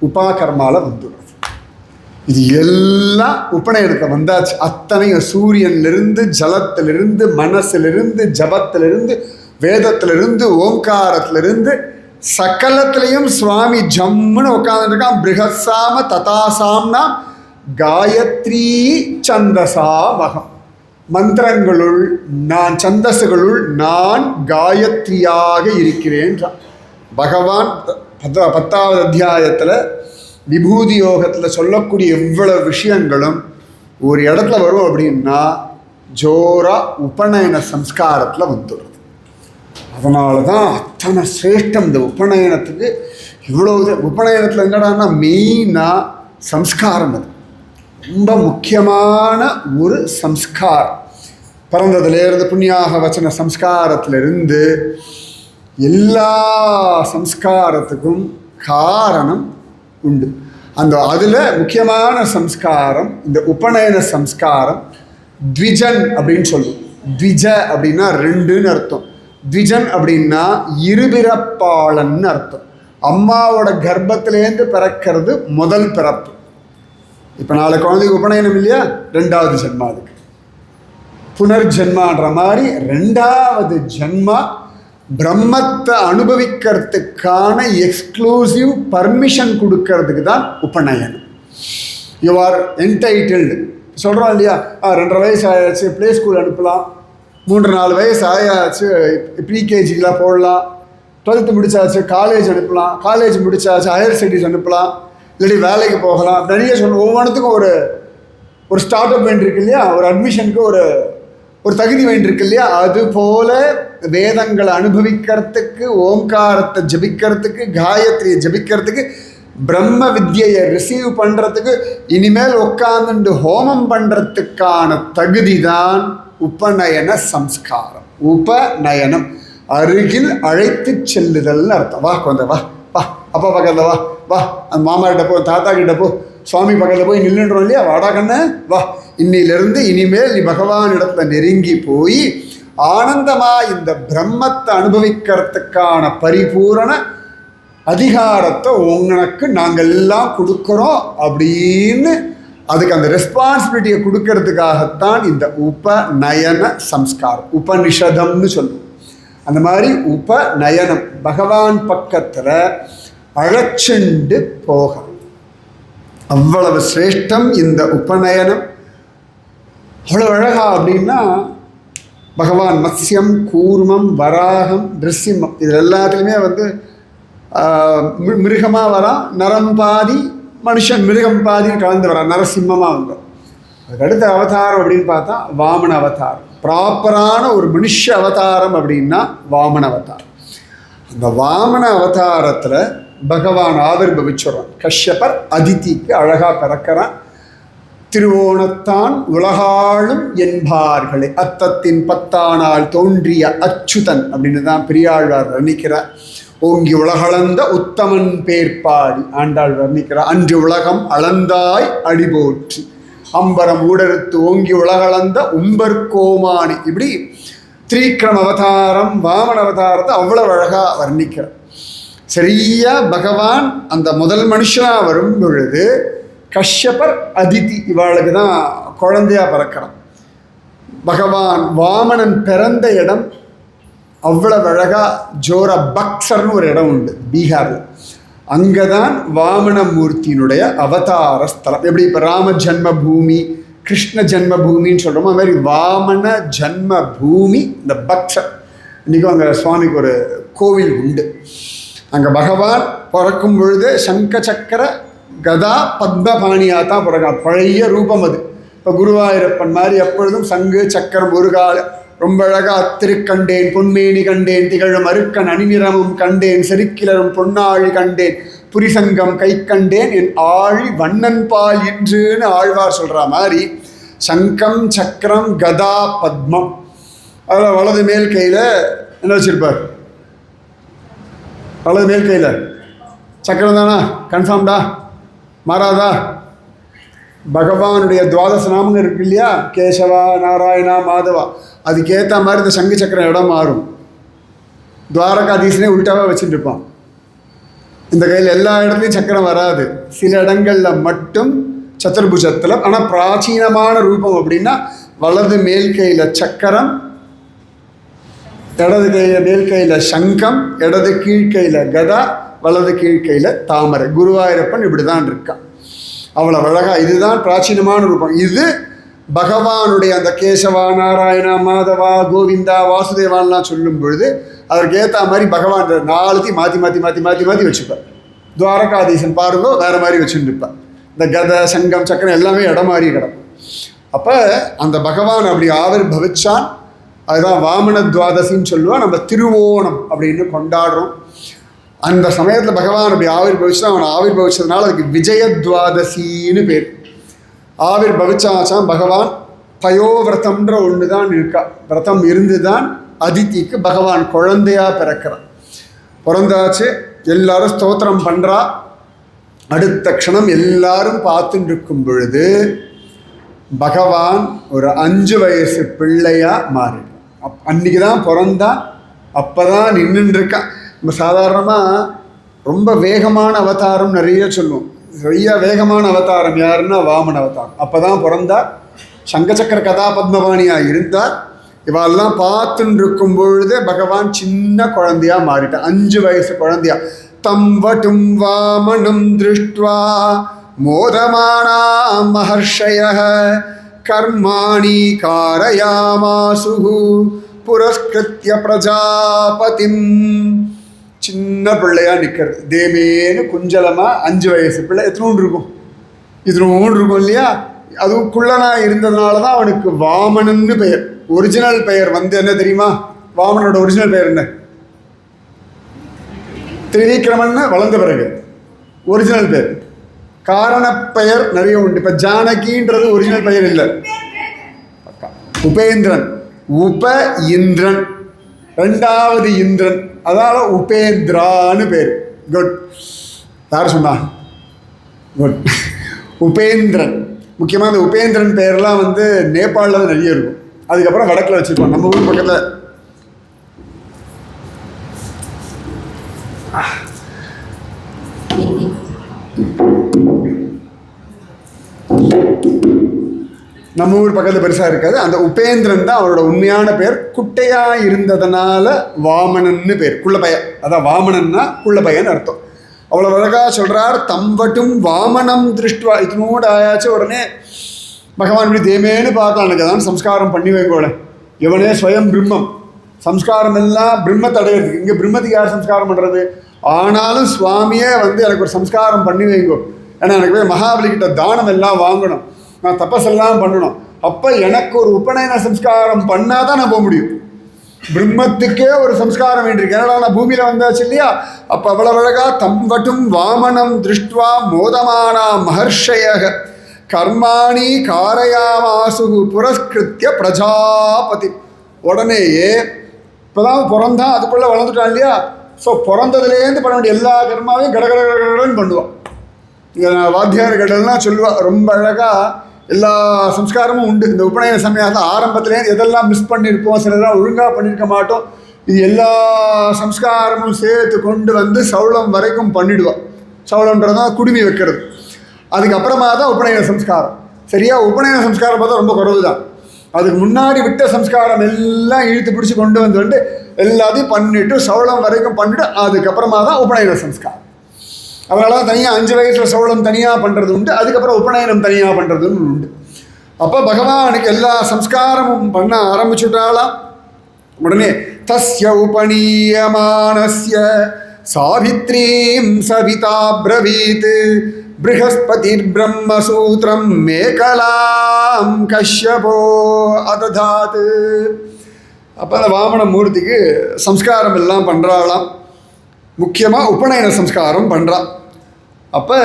உபாகர்மாவில் வந்துடுறது. இது எல்லாம் உபநயனத்தை வந்தாச்சு. அத்தனையும் சூரியனிலிருந்து, ஜலத்திலிருந்து, மனசிலிருந்து, ஜபத்திலிருந்து, வேதத்திலிருந்து, ஓங்காரத்திலிருந்து, சகலத்திலையும் சுவாமி ஜம்முன்னு உட்காந்துருக்கான். பிருகசாம ததாசாம்னா காயத்ரி சந்தசாமகம். மந்திரங்களுள் நான், சந்தசுகளுள் நான் காயத்ரியாக இருக்கிறேன். பகவான் 10வது அத்தியாயத்தில் விபூதி யோகத்தில் சொல்லக்கூடிய எவ்வளவு விஷயங்களும் ஒரு இடத்துல வரும் அப்படின்னா ஜோரா உபநயன சம்ஸ்காரத்தில் வந்துடுறது. அதனால தான் அத்தனை சிரேஷ்டம் இந்த உபநயனத்துக்கு. இவ்வளவு உபநயனத்தில் என்னடான்னா மெயினாக சம்ஸ்காரம், அது ரொம்ப முக்கியமான ஒரு சம்ஸ்காரம். பிறந்ததுலேருந்து புண்ணியாக வச்சன சம்ஸ்காரத்திலிருந்து எல்லா சம்ஸ்காரத்துக்கும் காரணம் உண்டு. அதில் முக்கியமான சம்ஸ்காரம் இந்த உபநயன சம்ஸ்காரம். த்விஜன் அப்படின்னு சொல்லுவோம். த்விஜ அப்படின்னா ரெண்டுன்னு அர்த்தம். த்விஜன் அப்படின்னா இருபிறப்பாளன்னு அர்த்தம். அம்மாவோட கர்ப்பத்திலேருந்து பிறக்கிறது முதல் பிறப்பு. இப்போ நாளை குழந்தைக்கு உபநயனம் இல்லையா, 2வது ஜென்மா. அதுக்கு புனர்ஜென்மான்ற மாதிரி 2வது ஜென்மா பிரம்மத்தை அனுபவிக்கிறதுக்கான எக்ஸ்க்ளூசிவ் பர்மிஷன் கொடுக்கறதுக்கு தான் உபநயனம். யூ ஆர் என்டைட்டில்டு சொல்கிறோம் இல்லையா, 2.5 வயசு ஆயாச்சு ப்ளே ஸ்கூல் அனுப்பலாம், 3-4 வயசு ஆயாச்சு ப்ரீகேஜிலாம் போடலாம், 12th முடிச்சாச்சு காலேஜ் அனுப்பலாம், காலேஜ் முடிச்சாச்சு ஹையர் ஸ்டடீஸ் அனுப்பலாம், இல்லாட்டி வேலைக்கு போகலாம். நிறைய சொல்லணும். ஒவ்வொன்றுத்துக்கும் ஒரு ஸ்டார்ட் அப் வேண்டியிருக்கு இல்லையா, ஒரு அட்மிஷனுக்கு ஒரு தகுதி வேண்டியிருக்கு இல்லையா. அதுபோல் வேதங்களை அனுபவிக்கிறதுக்கு, ஓங்காரத்தை ஜபிக்கிறதுக்கு, காயத்ரியை ஜபிக்கிறதுக்கு, பிரம்ம வித்யை ரிசீவ் பண்ணுறதுக்கு, இனிமேல் உட்கார்ந்து ஹோமம் பண்ணுறதுக்கான தகுதி தான் உபநயன சம்ஸ்காரம். உபநயனம் அருகில் அழைத்து செல்லுதல்னு அர்த்தம். வா குழந்தை வா, வா அப்பா பக்கத்தில் வா, வா அந்த மாமா கிட்ட போ, தாத்தா கிட்ட போ, சுவாமி பக்கத்தில் போய் நில்லுன்றோம் இல்லையா. வாடா கண்ணு வா, இன்னிலிருந்து இனிமேல் நீ பகவான் இடத்துல நெருங்கி போய் ஆனந்தமாக இந்த பிரம்மத்தை அனுபவிக்கிறதுக்கான பரிபூரண அதிகாரத்தை உனக்கு நாங்கள் எல்லாம் கொடுக்குறோம் அப்படின்னு அதுக்கு அந்த ரெஸ்பான்சிபிலிட்டியை கொடுக்கறதுக்காகத்தான் இந்த உபநயன சம்ஸ்காரம், உபனிஷதம்னு சொல்லுவோம். அந்த மாதிரி உபநயனம் பகவான் பக்கத்தில் அழைச்சுண்டு போக அவ்வளவு சிரேஷ்டம் இந்த உபநயனம். அவ்வளோ அழகா அப்படின்னா பகவான் மத்ஸ்யம், கூர்மம், வராகம், நிருசிம்மம் இது எல்லாத்துலேயுமே மிருகமாக வரான், நரம் பாதி மனுஷன், மிருகம் பாதின்னு கலந்து வரான், நரசிம்மமாக வந்தோம். அதுக்கு அடுத்த அவதாரம் அப்படின்னு பார்த்தா வாமன அவதாரம். ப்ராப்பரான ஒரு மனுஷ அவதாரம் அப்படின்னா வாமன அவதாரம். அந்த வாமன அவதாரத்தில் பகவான் ஆவிர்பவிச்சுறான். கஷ்யபர் அதிதிக்கு அழகாக பிறக்கிறான். திருவோணத்தான் உலகாளும் என்பார்களே, அத்தத்தின் 10ஆனால் தோன்றிய அச்சுதன் அப்படின்னு தான் பெரியாழ்வார் வர்ணிக்கிறார். ஓங்கி உலகளந்த உத்தமன் பேர்பாடி ஆண்டாள் வர்ணிக்கிறார். அன்று உலகம் அளந்தாய் அடிபோற்றி அம்பரம் ஊடறுத்து ஓங்கி உலகளந்த உம்பர்கோமானி. இப்படி திரிக்ரம் அவதாரம், வாமன அவதாரத்தை அவ்வளவு அழகாக வர்ணிக்கிறார். சரியா பகவான் அந்த முதல் மனுஷனாக வரும் பொழுது கஷ்யபர் அதிதி இவாளுக்கு தான் குழந்தையா பிறக்கிறான். பகவான் வாமனன் பிறந்த இடம் அவ்வளவு அழகா ஜோரா பக்சர்னு ஒரு இடம் உண்டு பீகாரில். அங்கே தான் வாமனமூர்த்தியினுடைய அவதார ஸ்தலம். எப்படி இப்போ ராம ஜன்ம பூமி, கிருஷ்ண ஜன்ம பூமின்னு சொல்கிறோமோ அது மாதிரி வாமன ஜன்ம பூமி இந்த பக்சர். இன்றைக்கும் அங்கே சுவாமிக்கு ஒரு கோவில் உண்டு. அங்கே பகவான் பிறக்கும் பொழுது சங்க சக்கர கதா பத்மபாணியாக தான் பிறகு பழைய ரூபம் அது. இப்போ குருவாயூரப்பன் மாதிரி எப்பொழுதும் சங்கு சக்கரம் ஒரு கால ரொம்ப அழகாக திருக்கண்டேன் பொன்மேனி கண்டேன் திகழும் அருக்கன் அணிநிறமும் கண்டேன் செருக்கிலரும் பொன்னாழி கண்டேன் புரிசங்கம் கை கண்டேன் என் ஆழி வண்ணன் பால் இன்றுன்னு ஆழ்வார் சொல்கிற மாதிரி சங்கம் சக்கரம் கதா பத்மம். அதில் வலது மேல் கையில் என்ன வச்சுருப்பார்? வலது மேல் கையில் சக்கரம் தானா? கன்ஃபார்ம்டா? மாறாதா? பகவானுடைய துவாதச நாமங்கள் இருக்கு இல்லையா, கேசவா நாராயணா மாதவா, அதுக்கேற்ற மாதிரி இந்த சங்கு சக்கரம் இடம் மாறும். துவாரகாதீசனே உள்டாவாக வச்சுட்டு இருப்பான். இந்த கையில் எல்லா இடத்துலையும் சக்கரம் வராது, சில இடங்களில் மட்டும் சதுர்புஜத்தில். ஆனால் பிராச்சீனமான ரூபம் அப்படின்னா வலது மேல் கையில் சக்கரம், இடது கையில் மேல் கையில் சங்கம், இடது கீழ்கையில் கதா, வலது கீழ்கையில் தாமரை. குருவாயூரப்பன் இப்படி தான் இருக்கான். அவ்வளோ அழகா. இதுதான் பிராச்சீனமான ரூபம். இது பகவானுடைய அந்த கேசவா நாராயணா மாதவா கோவிந்தா வாசுதேவான்லாம் சொல்லும் பொழுது அதற்கு ஏற்ற மாதிரி பகவான் நாலுத்தையும் மாற்றி மாற்றி மாற்றி மாற்றி மாற்றி வச்சுப்பார். துவாரகாதீசன் பாருங்கோ வேறு மாதிரி வச்சுட்டு இருப்பார். இந்த கதை சங்கம் சக்கரம் எல்லாமே இடம் மாறி கிடக்கும். அப்போ அந்த பகவான் அப்படி ஆவிர்பவிச்சான். அதுதான் வாமன துவாதசின்னு சொல்லுவான். நம்ம திருவோணம் அப்படின்னு கொண்டாடுறோம். அந்த சமயத்தில் பகவான் அப்படி ஆவிர்பவிச்சு அவன் ஆவிர்பவிச்சதுனால அதுக்கு விஜயத்வாதசின்னு பேர். ஆவிர்பவிச்சாச்சான் பகவான். தயோவிரதம்ன்ற ஒன்று தான் இருக்கா. விரதம் இருந்து தான் அதித்திக்கு பகவான் குழந்தையாக பிறக்கிறான். பிறந்தாச்சு, எல்லாரும் ஸ்தோத்திரம் பண்ணுறா. அடுத்த க்ஷணம் எல்லாரும் பார்த்துட்டு இருக்கும் பொழுது பகவான் ஒரு 5 வயசு பிள்ளையாக மாறிடும். அன்றைக்கி தான் பிறந்தான். அப்போ தான் நின்றுருக்கான். நம்ம சாதாரணமாக ரொம்ப வேகமான அவதாரம் நிறைய சொல்லுவோம். நிறைய வேகமான அவதாரம் யாருன்னா வாமன அவதாரம். அப்போ தான் பிறந்தார். சங்கச்சக்கர கதாபத்மபாணியாக இருந்தார். இவெல்லாம் பார்த்துட்டு இருக்கும் பொழுதே பகவான் சின்ன குழந்தையாக மாறிட்டான். 5 வயசு குழந்தையா. தம் வட்டும் வாமனம் திருஷ்டுவா மோதமானா மஹர்ஷயः கர்மாணி காரயாமாசு புரஸ்கிருத்ய பிரஜாபதிம். சின்ன பிள்ளையா நிற்கிறது. தேமேன்னு குஞ்சலமாக 5 வயசு பிள்ளை. எத்தனோண்டு இருக்கும்? இதனோண்டு இருக்கும் இல்லையா? அதுவும் குள்ளனா இருந்ததுனால தான் அவனுக்கு வாமனன்னு பெயர். ஒரிஜினல் பெயர் என்ன தெரியுமா? வாமனோட ஒரிஜினல் பெயர் என்ன? திரிவிக்ரமன்னு வளர்ந்த பிறகு ஒரிஜினல் பெயர். காரண பெயர் நிறைய உண்டு. இப்போ ஜானகின்றது ஒரிஜினல் பெயர் இல்லை, உபேந்திரன். உப இந்திரன், 2வது இந்திரன், அதால் உபேந்திரான்னு பேர். குட். யார் சொன்னா? குட். உபேந்திரன். முக்கியமாக அந்த உபேந்திரன் பெயர்லாம் நேபாளில் தான் நிறைய இருக்கும். அதுக்கப்புறம் வடக்கில் வச்சுருப்போம். நம்ம ஊர் பக்கத்தில் பெருசாக இருக்காது. அந்த உபேந்திரன் தான் அவரோட உண்மையான பேர். குட்டையாக இருந்ததுனால வாமனன்னு பேர். குள்ளப்பையன். அதான் வாமனன்னா குள்ளப்பையன் அர்த்தம். அவ்வளோ அழகாக சொல்கிறார். தம்பட்டும் வாமனம் திருஷ்டுவா. இதனோடு ஆயாச்சு. உடனே பகவான் இப்படி தேமேன்னு பார்த்தான். எனக்கு அதான் சம்ஸ்காரம் பண்ணி வைங்கோட. இவனே ஸ்வயம் பிரம்மம். சம்ஸ்காரம் எல்லாம் பிரம்மத்தை அடையிறதுக்கு. இங்கே பிரம்மத்துக்கு யார் சம்ஸ்காரம் பண்ணுறது? ஆனாலும் சுவாமியே எனக்கு ஒரு சம்ஸ்காரம் பண்ணி வைங்கோ. ஏன்னா எனக்கு போய் மகாபலிக்கிட்ட தானம் எல்லாம் வாங்கணும், நான் தபஸெல்லாம் பண்ணணும். அப்போ எனக்கு ஒரு உபநயன சம்ஸ்காரம் பண்ணால் தான் நான் போக முடியும். பிரம்மத்துக்கே ஒரு சம்ஸ்காரம் வேண்டியிருக்கு. ஏன்னா நான் பூமியில் வந்தாச்சு இல்லையா? அப்போ அவ்வளவு அழகா தம்பட்டும் வாமனம் திருஷ்டுவா மோதமானா மஹர்ஷயः கர்மாணி காரயாமாசு புரஸ்கிருத்ய பிரஜாபதி. உடனேயே இப்போதான் பிறந்தான், அதுக்குள்ளே வளர்ந்துட்டான் இல்லையா? ஸோ பிறந்ததுலேருந்து பண்ண வேண்டிய எல்லா கர்மாவையும் கடகடன்னு பண்ணுவான். இங்கே வாத்தியார்கள்லாம் சொல்லுவாள் ரொம்ப அழகாக. எல்லா சம்ஸ்காரமும் உண்டு. இந்த உபநயன சமயத்தில் ஆரம்பத்துலேருந்து எதெல்லாம் மிஸ் பண்ணியிருப்போம், சிலதெல்லாம் ஒழுங்காக பண்ணியிருக்க மாட்டோம். இது எல்லா சம்ஸ்காரமும் சேர்த்து கொண்டு சவுளம் வரைக்கும் பண்ணிவிடுவாள். சவுளம்ன்றதான் குடுமி வைக்கிறது. அதுக்கப்புறமா தான் உபநயன சம்ஸ்காரம். சரியா? உபநயன சம்ஸ்காரம் பார்த்தா ரொம்ப குறவு தான். அதுக்கு முன்னாடி விட்ட சம்ஸ்காரம் எல்லாம் இழுத்து பிடிச்சி கொண்டு வந்து எல்லாத்தையும் பண்ணிவிட்டு சவுளம் வரைக்கும் பண்ணிவிட்டு அதுக்கப்புறமா தான் உபநயன சம்ஸ்காரம். அதனால தான் தனியாக 5 வயசில் சவுளம் தனியாக பண்ணுறது உண்டு. அதுக்கப்புறம் உபநயனம் தனியாக பண்ணுறதுன்னு உண்டு. அப்போ பகவானுக்கு எல்லா சம்ஸ்காரமும் பண்ண ஆரம்பிச்சுட்டாலாம். உடனே தஸ்ய உபநீயமானஸ்ய சாவித்ரீம் சவிதா பிரவீத் ப்ரஹஸ்பதிர் பிரம்மசூத்ரம் மேகலாம் கஷ்யபோ அததாத். அப்போ அந்த வாமன மூர்த்திக்கு சம்ஸ்காரம் எல்லாம் பண்ணுறாளாம். முக்கியமாக உபநயன சம்ஸ்காரம் பண்ணுறான். அப்போ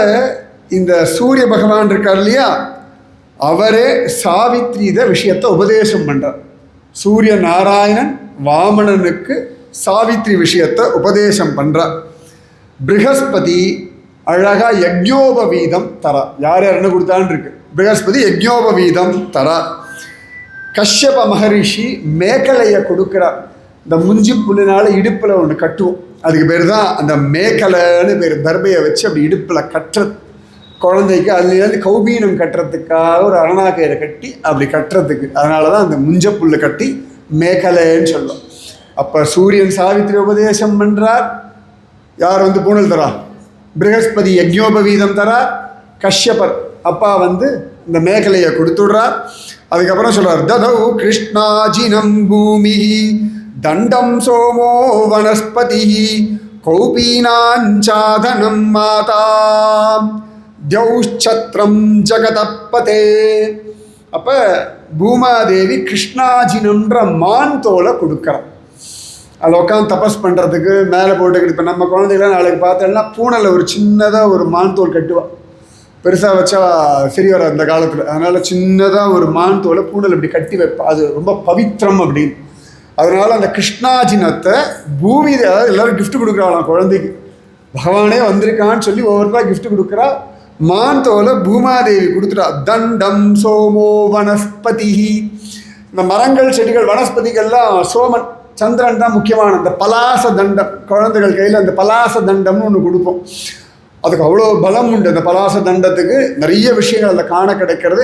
இந்த சூரிய பகவான் இருக்கார் இல்லையா, அவரே சாவித்ரி இத விஷயத்தை உபதேசம் பண்ணுறார். சூரிய நாராயணன் வாமனனுக்கு சாவித்ரி விஷயத்தை உபதேசம் பண்ணுறார். ப்ரஹஸ்பதி அழகா யஜ்ஞோபவீதம் தரா. யார் யார் என்ன கொடுத்தான்னு இருக்கு. ப்ரஹஸ்பதி யஜ்ஞோபவீதம் தரா. கஷ்யப மகரிஷி மேக்கலையை கொடுக்குறார். இந்த முஞ்சி புல்லினால இடுப்பில் ஒன்று கட்டுவோம், அதுக்கு பேர் தான் அந்த மேக்கலைன்னு பேர். தர்பையை வச்சு அப்படி இடுப்பில் கட்டுறது குழந்தைக்கு. அதுலேருந்து கௌபீனம் கட்டுறதுக்காக ஒரு அரணாக்கையை கட்டி அப்படி கட்டுறதுக்கு, அதனால தான் அந்த முஞ்ச புல்லு கட்டி மேக்கலைன்னு சொல்லும். அப்போ சூரியன் சாவித்திரி உபதேசம் பண்ணுறார். யார் வந்து பூணல் தரா? ப்ரஹஸ்பதி யஜ்ஞோபவீதம் தரார். கஷ்யபர் அப்பா வந்து இந்த மேகலையை கொடுத்துடுறார். அதுக்கப்புறம் சொல்றார், ததௌ கிருஷ்ணாஜினம் பூமி தண்டம் சோமோ வனஸ்பதி கௌபீனாஞ்சாதனம் மாதா தியௌச்சத்ரம் ஜகதப்பதே. அப்போ பூமாதேவி கிருஷ்ணாஜினம்ன்ற மான் தோலை கொடுக்குறான். அதில் உட்காந்து தபஸ் பண்ணுறதுக்கு மேலே போட்டுக்கிட்டு. இப்போ நம்ம குழந்தைகளாம் நாளைக்கு பார்த்தோம்னா பூனலை ஒரு சின்னதாக ஒரு மான் தோல் கட்டுவாள். பெருசாக வச்சா சரி வர அந்த காலத்தில், அதனால் சின்னதாக ஒரு மான் தோலை பூனல் இப்படி கட்டி வைப்பா. அது ரொம்ப பவித்திரம் அப்படின்னு. அதனால் அந்த கிருஷ்ணாஜினத்தை பூமி, அதாவது எல்லோரும் கிஃப்ட் கொடுக்குறாங்களாம் குழந்தைக்கு. பகவானே வந்திருக்கான்னு சொல்லி ஒவ்வொருத்தா கிஃப்ட் கொடுக்குறா. மான் தோலை பூமாதேவி கொடுத்துட்டா. தண்டம் சோமோ வனஸ்பதி. இந்த மரங்கள் செடிகள் வனஸ்பதிகள்லாம் சோமன் சந்திரன் தான் முக்கியமான. அந்த பலாச தண்டம், குழந்தைகள் கையில் அந்த பலாச தண்டம்னு ஒன்று கொடுப்போம். அதுக்கு அவ்வளோ பலம் உண்டு. அந்த பலாச தண்டத்துக்கு நிறைய விஷயங்கள் அதில் காண கிடைக்கிறது.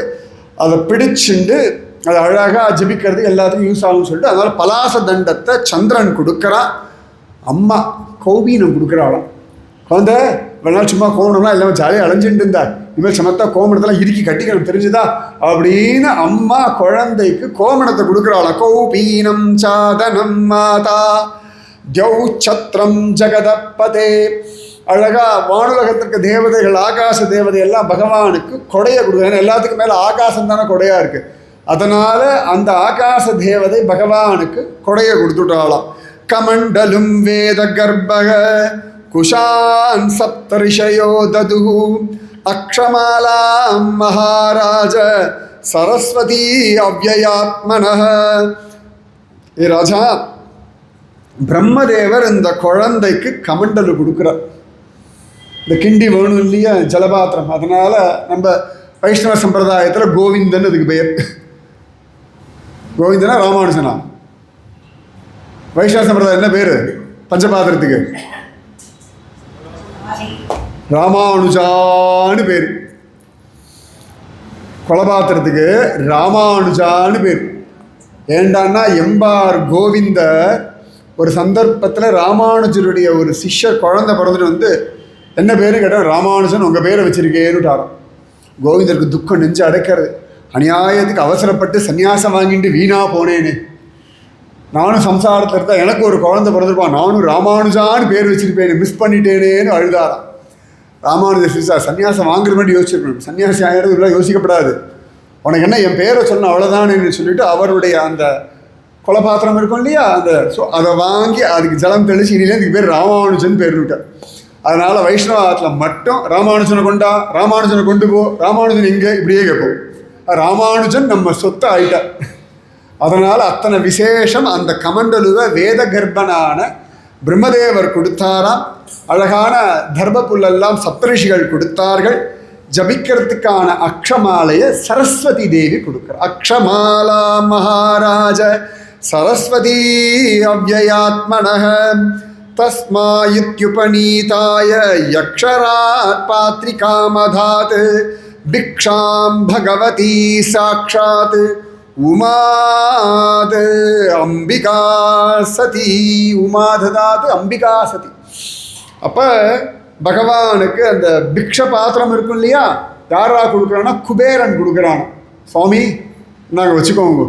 அதை பிடிச்சுண்டு அதை அழகாக ஜபிக்கிறது எல்லாத்துக்கும் யூஸ் ஆகும்னு சொல்லிட்டு அதனால் பலாச தண்டத்தை சந்திரன் கொடுக்குறா. அம்மா கௌபீனம் கொடுக்குறாளாம். குழந்தை வேணாலும் சும்மா கோமணம்லாம் எல்லாமே ஜாலியாக அலைஞ்சிட்டு இருந்தா, இனிமேல் சமத்தா கோமணத்தெல்லாம் இறுக்கி கட்டிக்கணும் தெரிஞ்சுதா அப்படின்னு அம்மா குழந்தைக்கு கோமணத்தை கொடுக்குறாளாம். கௌபீனம் சாதனம் மாதா தியௌச்சத்ரம் ஜகதப்பதே. அழகா வானுலகத்திற்கு தேவதைகள், ஆகாச தேவதை எல்லாம் பகவானுக்கு கொடையை கொடுக்குறாங்க. எல்லாத்துக்கும் மேலே ஆகாசம் தானே கொடையா இருக்கு. அதனால அந்த ஆகாச தேவதை பகவானுக்கு கொடையை கொடுத்துட்டாளாம். கமண்டலும் வேத கர்ப்பக குஷான் சப்தரிஷயோ ததுஹு அக்ஷமாலாம் மகாராஜ சரஸ்வதி அவ்யயாத்மனஹ. ஏ ராஜா, பிரம்மதேவர் இந்த குழந்தைக்கு கமண்டலு கொடுக்குறார். இந்த கிண்டி வேணும் இல்லையா, ஜலபாத்திரம். அதனால நம்ம வைஷ்ணவ சம்பிரதாயத்தில் கோவிந்தன் அதுக்கு பெயர். கோவிந்தனா ராமானுஜனா? வைஷ்ணவ சம்பிரதாயம் என்ன பேர் பஞ்சபாத்திரத்துக்கு? ராமானுஜான்னு பேர். கொலபாத்திரத்துக்கு ராமானுஜான்னு பேர். ஏண்டான்னா எம்பார் கோவிந்தர் ஒரு சந்தர்ப்பத்தில் ராமானுஜருடைய ஒரு சிஷ்யர் குழந்தை பிறந்துட்டு வந்து என்ன பேர் கேட்டால், ராமானுஜன் உங்கள் பேரை வச்சிருக்கேன்னுட்டாராம். கோவிந்தருக்கு துக்கம் நெஞ்சு அடைக்கிறது. அநியாயத்துக்கு அவசரப்பட்டு சன்னியாசம் வாங்கிட்டு வீணா போனேன்னு, நானும் சம்சாரத்தில் இருந்தால் எனக்கு ஒரு குழந்தை பிறந்திருப்பான், நானும் ராமானுஜான்னு பேர் வச்சிருப்பேன், மிஸ் பண்ணிட்டேனேன்னு அழுதாராம். ராமானுஜ சிஷ்யா சன்னியாசம் வாங்குற மாதிரி யோசிச்சிருக்கணும். சன்னியாசி ஆகிறது இல்லை, யோசிக்கப்படாது. உனக்கு என்ன என் பேரை சொன்ன அவ்வளோதானு சொல்லிட்டு அவருடைய அந்த கொலபாத்திரம் இருக்கும் இல்லையா, அந்த அதை வாங்கி அதுக்கு ஜலம் தெளிச்சு இனிலே இதுக்கு பேர் ராமானுஜன் பேர் விட்டார். அதனால் வைஷ்ணவத்தில் மட்டும் ராமானுஜனை கொண்டா, ராமானுஜனை கொண்டு போ, ராமானுஜன் இங்கே இப்படியே கேட்போம். ராமானுஜன் நம்ம சொத்தை ஆயிட்டார். அதனால் அத்தனை விசேஷம். அந்த கமண்டலுவை வேத கர்ப்பனான பிரம்மதேவர் கொடுத்தாராம். அழகான தர்ம புல்லெல்லாம் சப்தரிஷிகள் கொடுத்தார்கள். ஜபிக்கிறதுக்கான அக்ஷமாலையை சரஸ்வதி தேவி கொடுக்குறார். அக்ஷமாலா மகாராஜ சரஸ்வதி அவ்யயாத்மனஹ தஸ்மாயித்யுபநீதாய யக்ஷராத் பாத்ரிகாமதாத் பிக்ஷாம் பகவதி சாக்ஷாத் உமாத் அம்பிகா சதி. உமாததாத் அம்பிகா சதி. அப்போ பகவானுக்கு அந்த பிக்ஷ பாத்திரம் இருக்கும் இல்லையா, யாரா கொடுக்குறான்னா குபேரன் கொடுக்குறான். சுவாமி நாங்கள் வச்சுக்கோங்க.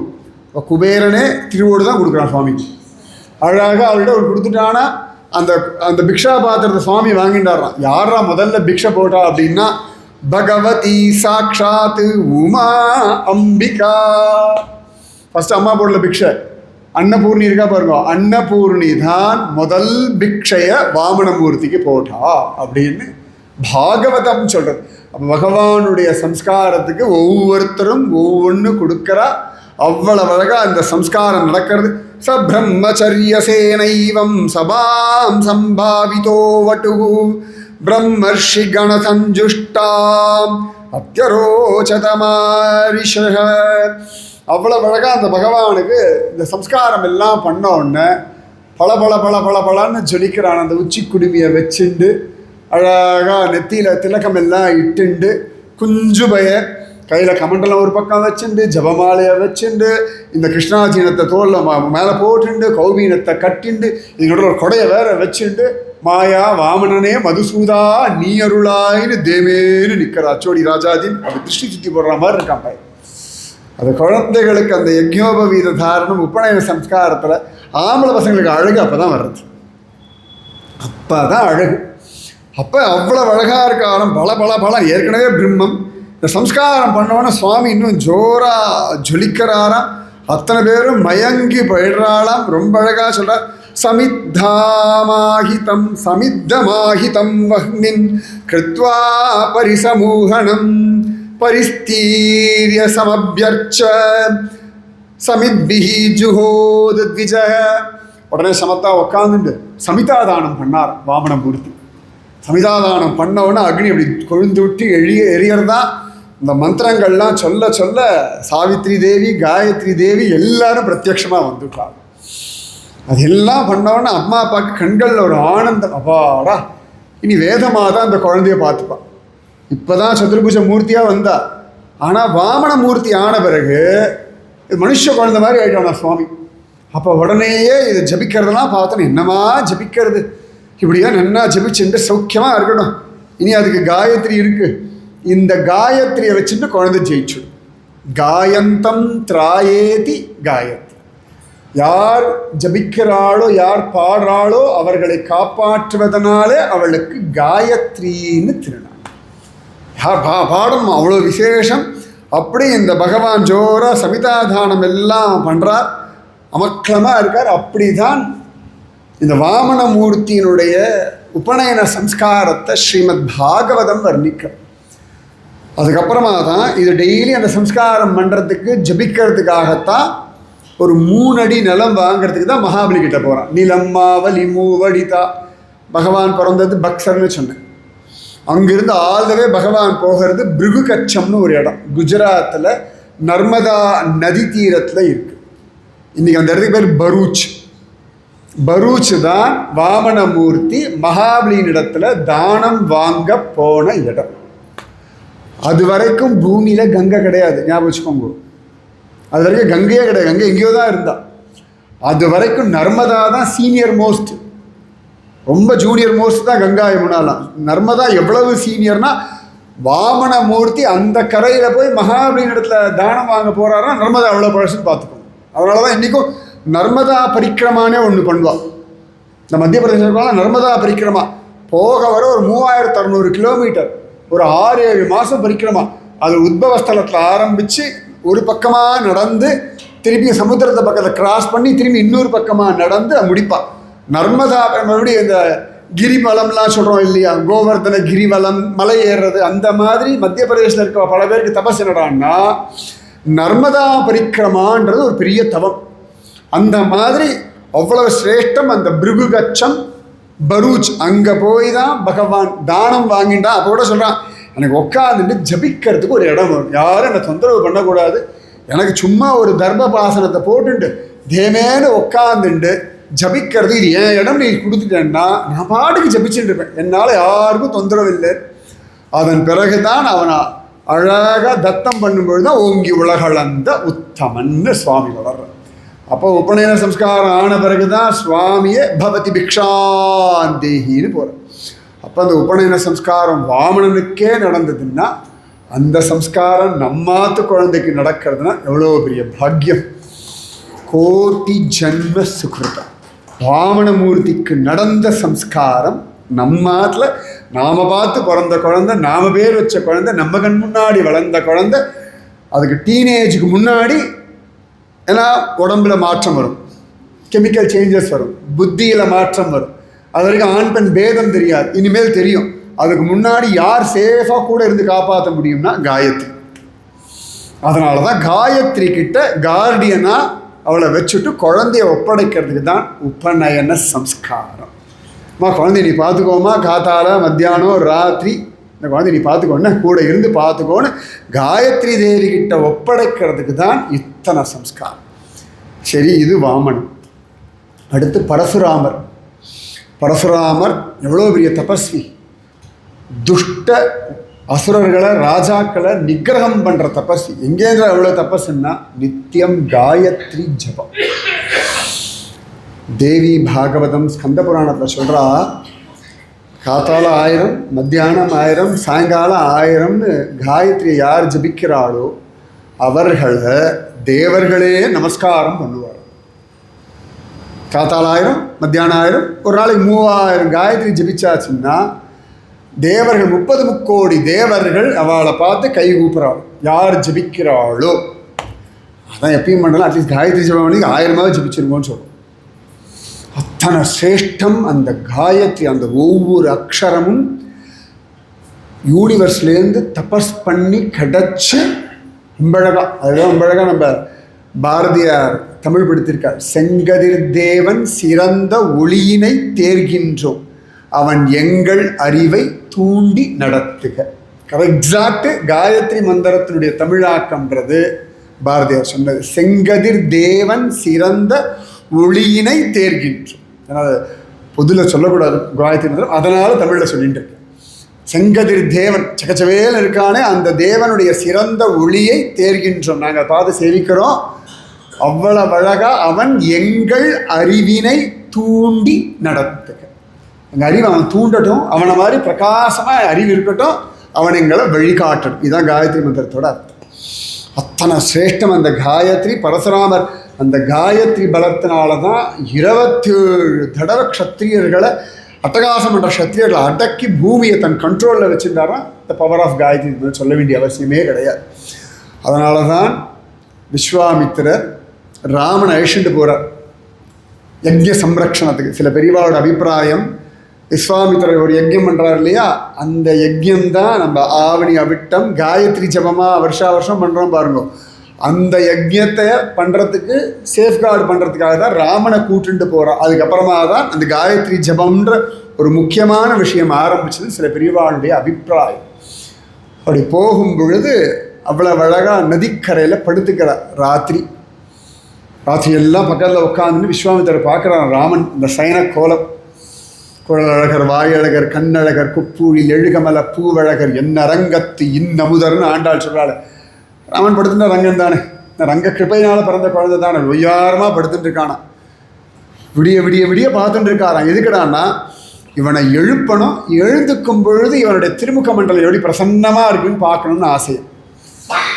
குபேரனே திருவோடு தான் கொடுக்குறான் சுவாமிக்கு. அழகாக அவர்கிட்ட ஒரு கொடுத்துட்டானா அந்த அந்த பிக்ஷா பாத்திரத்தை சுவாமி வாங்கிட்டாரான். யாரா முதல்ல பிக்ஷை போட்டா அப்படின்னா பகவதி சாக்ஷாத் உமா அம்பிகா. ஃபர்ஸ்ட் அம்மா போடல பிக்ஷை, அன்னபூர்ணி இருக்கா பாருங்க, அன்னபூர்ணி தான் முதல் பிக்ஷைய வாமனமூர்த்திக்கு போட்டா அப்படின்னு பாகவதம் சொல்கிறது. அப்போ பகவானுடைய சம்ஸ்காரத்துக்கு ஒவ்வொருத்தரும் ஒவ்வொன்று கொடுக்குறா. அவ்வளவு அழகாக அந்த சம்ஸ்காரம் நடக்கிறது. ச பிரம்மச்சரியசேனைவம் சபாம் சம்பாவிதோ வட்டு பிரம்மர்ஷி கணசஞ்சுஷ்டாம் அத்தியரோச்சதமாரிஷ. அவ்வளவு அழகாக அந்த பகவானுக்கு இந்த சம்ஸ்காரம் எல்லாம் பண்ண உடனே பல பல பல பல பலன்னு ஜொலிக்கிறான். அந்த உச்சி குடுமியை வச்சுண்டு அழகாக நெத்தியில் திலக்கம் எல்லாம் இட்டுண்டு குஞ்சு பய கையில் கமண்டலம் ஒரு பக்கம் வச்சுண்டு ஜபமாலையை வச்சுண்டு இந்த கிருஷ்ணாஜீனத்தை தோளில் மேலே போட்டுண்டு கௌபீனத்தை கட்டிண்டு இதனோட ஒரு கொடையை வேற வச்சுண்டு மாயா வாமனனே மதுசூதா நீ அருளாயின்னு தேவேன்னு நிற்கிற அச்சோடி ராஜாஜின் அப்படி திருஷ்டி சுற்றி போடுற மாதிரி இருக்கான் பையன். அது குழந்தைகளுக்கு அந்த யஜ்ஞோபவீத தாரணம் உபநயன சம்ஸ்காரத்தில் ஆம்பளை பசங்களுக்கு அழகு அப்போ தான் வர்றது. அப்போ தான் அழகு. அப்போ அவ்வளோ அழகாக இருக்காலும் பல பல பல ஏற்கனவே பிரம்மம் இந்த சம்ஸ்காரம் பண்ணோன்னே சுவாமி இன்னும் ஜோராக ஜொலிக்கிறாராம். அத்தனை பேரும் மயங்கி போயிடுறாளாம். ரொம்ப அழகாக சொல்கிறார். சமித்தாமாஹிதம் சமித்தமாஹிதம் வஹ்னின் கிருத்வா பரிசமூஹணம் பரிஸ்தீரிய சமபியர்ச்ச சமித்பிஹி ஜுஹோத்விஜ. உடனே சமத்தா உட்காந்துட்டு சமிதாதானம் பண்ணார் வாமனமூர்த்தி. சமிதாதானம் பண்ணவுடனே அக்னி அப்படி கொழுந்து விட்டு எரியறதா. இந்த மந்திரங்கள்லாம் சொல்ல சொல்ல சாவித்ரி தேவி காயத்ரி தேவி எல்லாரும் பிரத்யட்சமாக வந்துட்டாங்க. அதெல்லாம் பண்ணவுடனே அம்மா அப்பாவுக்கு கண்களில் ஒரு ஆனந்தம். அப்பாடா இனி வேதமாக தான் அந்த குழந்தைய பார்த்துப்பான். இப்போ தான் சதுர்புஜ மூர்த்தியாக வந்தா. ஆனால் வாமன மூர்த்தி ஆன பிறகு இது மனுஷ குழந்தை மாதிரி ஆகிட்டானா சுவாமி. அப்போ உடனேயே இதை ஜபிக்கிறதெல்லாம் பார்த்தோன்னு என்னமா ஜபிக்கிறது இப்படியா நன்னா ஜபிச்சுட்டு சௌக்கியமாக இருக்கட்டும். இனி அதுக்கு காயத்ரி இருக்குது. இந்த காயத்ரியை வச்சுட்டு குழந்தை ஜெயிச்சுடும். காயந்தம் திராயேதி காயத்ரி. யார் ஜபிக்கிறாளோ யார் பாடுறாளோ அவர்களை காப்பாற்றுவதனாலே அவளுக்கு காயத்ரின்னு திருநாள். யார் பாடணும் அவ்வளோ விசேஷம். அப்படி இந்த பகவான் ஜோரா சமிதாதானம் எல்லாம் பண்ணுறார். அமக்களமாக இருக்கார். அப்படி தான் இந்த வாமனமூர்த்தியினுடைய உபநயன சம்ஸ்காரத்தை ஸ்ரீமத் பாகவதம் வர்ணிக்கும். அதுக்கப்புறமா தான் இது டெய்லி அந்த சம்ஸ்காரம் பண்ணுறதுக்கு ஜபிக்கிறதுக்காகத்தான் ஒரு 3 அடி நிலம் வாங்கிறதுக்கு தான் மகாபலி கிட்ட போகிறான். நிலம்மாவலி மூவடிதா. பகவான் பிறந்தது பக்சர்னு சொன்னேன். அங்கிருந்து ஆல்தவே பகவான் போகிறது பிருகுகச்சம்னு ஒரு இடம் குஜராத்தில் நர்மதா நதி தீரத்தில் இருக்குது. இன்றைக்கி அந்த இடத்துக்கு பேர் பரூச். பரூச் தான் வாமனமூர்த்தி மகாபலியின் இடத்துல தானம் வாங்க போன இடம். அது வரைக்கும் பூமியில் கங்கை கிடையாது, ஞாபகம் வச்சுக்கோங்க. அது வரைக்கும் கங்கையே கிடையாது, கங்கை எங்கேயோ தான் இருந்தா. அது வரைக்கும் நர்மதா தான் சீனியர் மோஸ்ட். ரொம்ப ஜூனியர் மோஸ்ட் தான் கங்கா யமுனாலாம். நர்மதா எவ்வளவு சீனியர்னா வாமனமூர்த்தி அந்த கரையில் போய் மகாபலியின் இடத்துல தானம் வாங்க போகிறாருன்னா நர்மதா எவ்வளோ பழசுன்னு பார்த்துக்கோங்க. அதனால தான் இன்றைக்கும் நர்மதா பரிக்கிரமானே ஒன்று பண்ணுவாள். இந்த மத்திய பிரதேசம் நர்மதா பரிக்கிரமா போக வர ஒரு 3600 கிலோமீட்டர், ஒரு 6-7 மாதம் பரிக்கிரமா. அது உத்பவஸ்தலத்தில் ஆரம்பித்து ஒரு பக்கமாக நடந்து திருப்பி சமுத்திரத்தை பக்கத்தை கிராஸ் பண்ணி திரும்பி இன்னொரு பக்கமாக நடந்து முடிப்பாள். நர்மதா மறுபடியும் இந்த கிரிவலம்லாம் சொல்கிறோம் இல்லையா, கோவர்தன கிரிவலம், மலை ஏறுறது, அந்த மாதிரி மத்திய பிரதேசத்தில் இருக்க பல பேருக்கு தபஸ் என்னடான்னா நர்மதா பரிக்கிரமான்றது ஒரு பெரிய தவம். அந்த மாதிரி அவ்வளவு சிரேஷ்டம் அந்த பிருகுகச்சம் பரூச். அங்கே போய் தான் பகவான் தானம் வாங்கிட்டான். அப்போ கூட சொல்கிறான், எனக்கு உட்காந்துட்டு ஜபிக்கிறதுக்கு ஒரு இடம் வரும், யாரும் என்னை தொந்தரவு பண்ணக்கூடாது, எனக்கு சும்மா ஒரு தர்மபாசனத்தை போட்டுட்டு தேமேன்னு உட்காந்துட்டு ஜபிக்கிறது இது என் இடம் நீ கொடுத்துட்டேன்னா நான் பாட்டுக்கு ஜபிச்சுட்டு இருப்பேன், என்னால் யாருக்கும் தொந்தரவு இல்லை. அதன் பிறகு தான் அவனை அழகாக தத்தம் பண்ணும்பொழுது தான் ஓங்கி உலகளந்த உத்தமன்னு சுவாமி வளர்றான். அப்போ உபநயன சம்ஸ்காரம் ஆன பிறகு தான் சுவாமியே பவதி பிக்ஷாந்தேகின்னு போகிறார். அப்போ அந்த உபநயன சம்ஸ்காரம் வாமனனுக்கே நடந்ததுன்னா அந்த சம்ஸ்காரம் நம்மாத்து குழந்தைக்கு நடக்கிறதுனா எவ்வளோ பெரிய பாக்கியம். கோட்டி ஜன்ம சுகிருதம். வாமனமூர்த்திக்கு நடந்த சம்ஸ்காரம் நம்மாத்தில் நாம் பார்த்து பிறந்த குழந்தை, நாம் பேர் வச்ச குழந்தை, நம்ம கண் முன்னாடி வளர்ந்த குழந்தை, அதுக்கு டீனேஜுக்கு முன்னாடி ஏன்னா உடம்புல மாற்றம் வரும், கெமிக்கல் சேஞ்சஸ் வரும், புத்தியில் மாற்றம் வரும். அது வரைக்கும் ஆண் பெண் பேதம் தெரியாது, இனிமேல் தெரியும். அதுக்கு முன்னாடி யார் சேஃபாக கூட இருந்து காப்பாற்ற முடியும்னா காயத்ரி. அதனால தான் காயத்ரி கிட்ட கார்டியனாக அவளை வச்சுட்டு குழந்தைய ஒப்படைக்கிறதுக்கு தான் உபநயன சம்ஸ்காரம். அம்மா குழந்தைய நீ பார்த்துக்கோமா, காத்தால மத்தியானம் ராத்திரி இந்த குழந்தைய நீ பார்த்துக்கோன்னு கூட இருந்து பார்த்துக்கோன்னு காயத்ரி தேவி கிட்ட ஒப்படைக்கிறதுக்கு தான் இத்தனை சம்ஸ்காரம். சரி, இது வாமன். அடுத்து பரசுராமர். பரசுராமர் எவ்வளோ பெரிய தபஸ்வி. துஷ்ட அசுரர்களை ராஜாக்களை நிகிரகம் பண்ணுற தபஸ்வி. எங்கேங்கிற எவ்வளோ தபஸ்ன்னா நித்தியம் காயத்ரி ஜபம். தேவி பாகவதம் ஸ்கந்த புராணத்தில் சொல்கிறா, காத்தால 1000, மத்தியானம் 1000, சாயங்காலம் 1000ன்னு காயத்ரி யார் ஜபிக்கிறாளோ அவர்களை தேவர்களே நமஸ்காரம் பண்ணுவார். காத்தால 1000, மத்தியானம் 1000, ஒரு நாளைக்கு 3000 காயத்ரி ஜபிச்சாச்சுன்னா தேவர்கள் 30 முக்கோடி தேவர்கள் அவளை பார்த்து கை கூப்புறாள் யார் ஜபிக்கிறாளோ. அதான் எப்பயும் பண்ணலாம், அட்லீஸ்ட் காயத்ரி ஜபம் பண்ணி 1000 ஜபிச்சிருங்கன்னு சொல்லுவோம். அத்தனை சிரேஷ்டம் அந்த காயத்ரி. அந்த ஒவ்வொரு அக்ஷரமும் யூனிவர்ஸ்லேருந்து தபஸ் பண்ணி கிடச்சி அம்பழகா. அதுதான் அம்பழகா நம்ம பாரதியார் தமிழ் படுத்திருக்கார். செங்கதிர் தேவன் சிறந்த ஒளியினை தேர்கின்றோம், அவன் எங்கள் அறிவை தூண்டி நடத்துக. எக்ஸாக்ட் காயத்ரி மந்திரத்தினுடைய தமிழாக்கம்ன்றது பாரதியார் சொன்னது. செங்கதிர் தேவன் சிறந்த ஒளியினை தேர்கின்றோம். அதனால் பொதுவில் சொல்லக்கூடாது காயத்ரி மந்திரம், அதனால் தமிழில் சொல்லிட்டு இருக்கேன். செங்கதிர் தேவன் சக்கச்சவேல் இருக்கானே, அந்த தேவனுடைய சிறந்த ஒளியை தேர்கின்றோம், நாங்கள் பார்த்து சேவிக்கிறோம். அவ்வளவு அழகா அவன் எங்கள் அறிவினை தூண்டி நடத்துக. எங்கள் அறிவை அவன் தூண்டட்டும், அவனை மாதிரி பிரகாசமாக அறிவு இருக்கட்டும், அவன் எங்களை வழிகாட்டட்டும். இதுதான் காயத்ரி மந்திரத்தோட அர்த்தம். அத்தனை சிரேஷ்டம் அந்த காயத்ரி. பரசுராமர் அந்த காயத்ரி பலத்தினால தான் 27 தடவை க்ஷத்திரியர்களை, அட்டகாசம் என்ற க்ஷத்திரியர்களை அடக்கி பூமியை தன் கண்ட்ரோலில் வச்சுருந்தாரா. இந்த பவர் ஆஃப் காயத்ரி சொல்ல வேண்டிய அவசியமே கிடையாது. அதனால தான் விஸ்வாமித்திரர் ராமனை அழிச்சுட்டு போகிறார் யஜ்ய சம்ரக்ஷணத்துக்கு. சில பெரியவாளோட அபிப்பிராயம், விஸ்வாமித்திரர் ஒரு யஜ்யம் பண்ணுறார் இல்லையா, அந்த யஜ்யம் தான் நம்ம ஆவணி அவிட்டம் காயத்ரி ஜபமாக வருஷா வருஷம் பண்ணுறோம் பாருங்க. அந்த யஜ்யத்தை பண்ணுறதுக்கு சேஃப்கார்டு பண்ணுறதுக்காக தான் ராமனை கூட்டுட்டு போகிறான். அதுக்கப்புறமா தான் அந்த காயத்ரி ஜபம்ன்ற ஒரு முக்கியமான விஷயம் ஆரம்பிச்சது சில பெரியவாளுடைய அபிப்பிராயம். அப்படி போகும் பொழுது அவ்வளோ அழகாக நதிக்கரையில் படுத்துக்கிறார். ராத்திரி எல்லாம் பக்கத்தில் உட்காந்துன்னு விஸ்வாமித்திரர் பார்க்குறான் ராமன் இந்த சயன கோலம். குழலழகர், வாயழகர், கண்ணழகர், குப்பூழில் எழுகமல பூவழகர், என்ன ரங்கத்து இன்னமுதர்னு ஆண்டாள் சொல்கிறாள். ராமன் படுத்துட்டா ரங்கன் தானே, ரங்க கிருப்பையினால் பிறந்த குழந்தை தானே, ஒய்யாரமாக படுத்துட்டு இருக்கானா. விடிய விடிய விடிய பார்த்துட்டு இருக்காரான். எதுக்குடான்னா இவனை எழுப்பணும், எழுந்துக்கும் பொழுது இவனுடைய திருமுக மண்டலம் எப்படி பிரசன்னமாக இருக்குன்னு பார்க்கணும்னு ஆசை.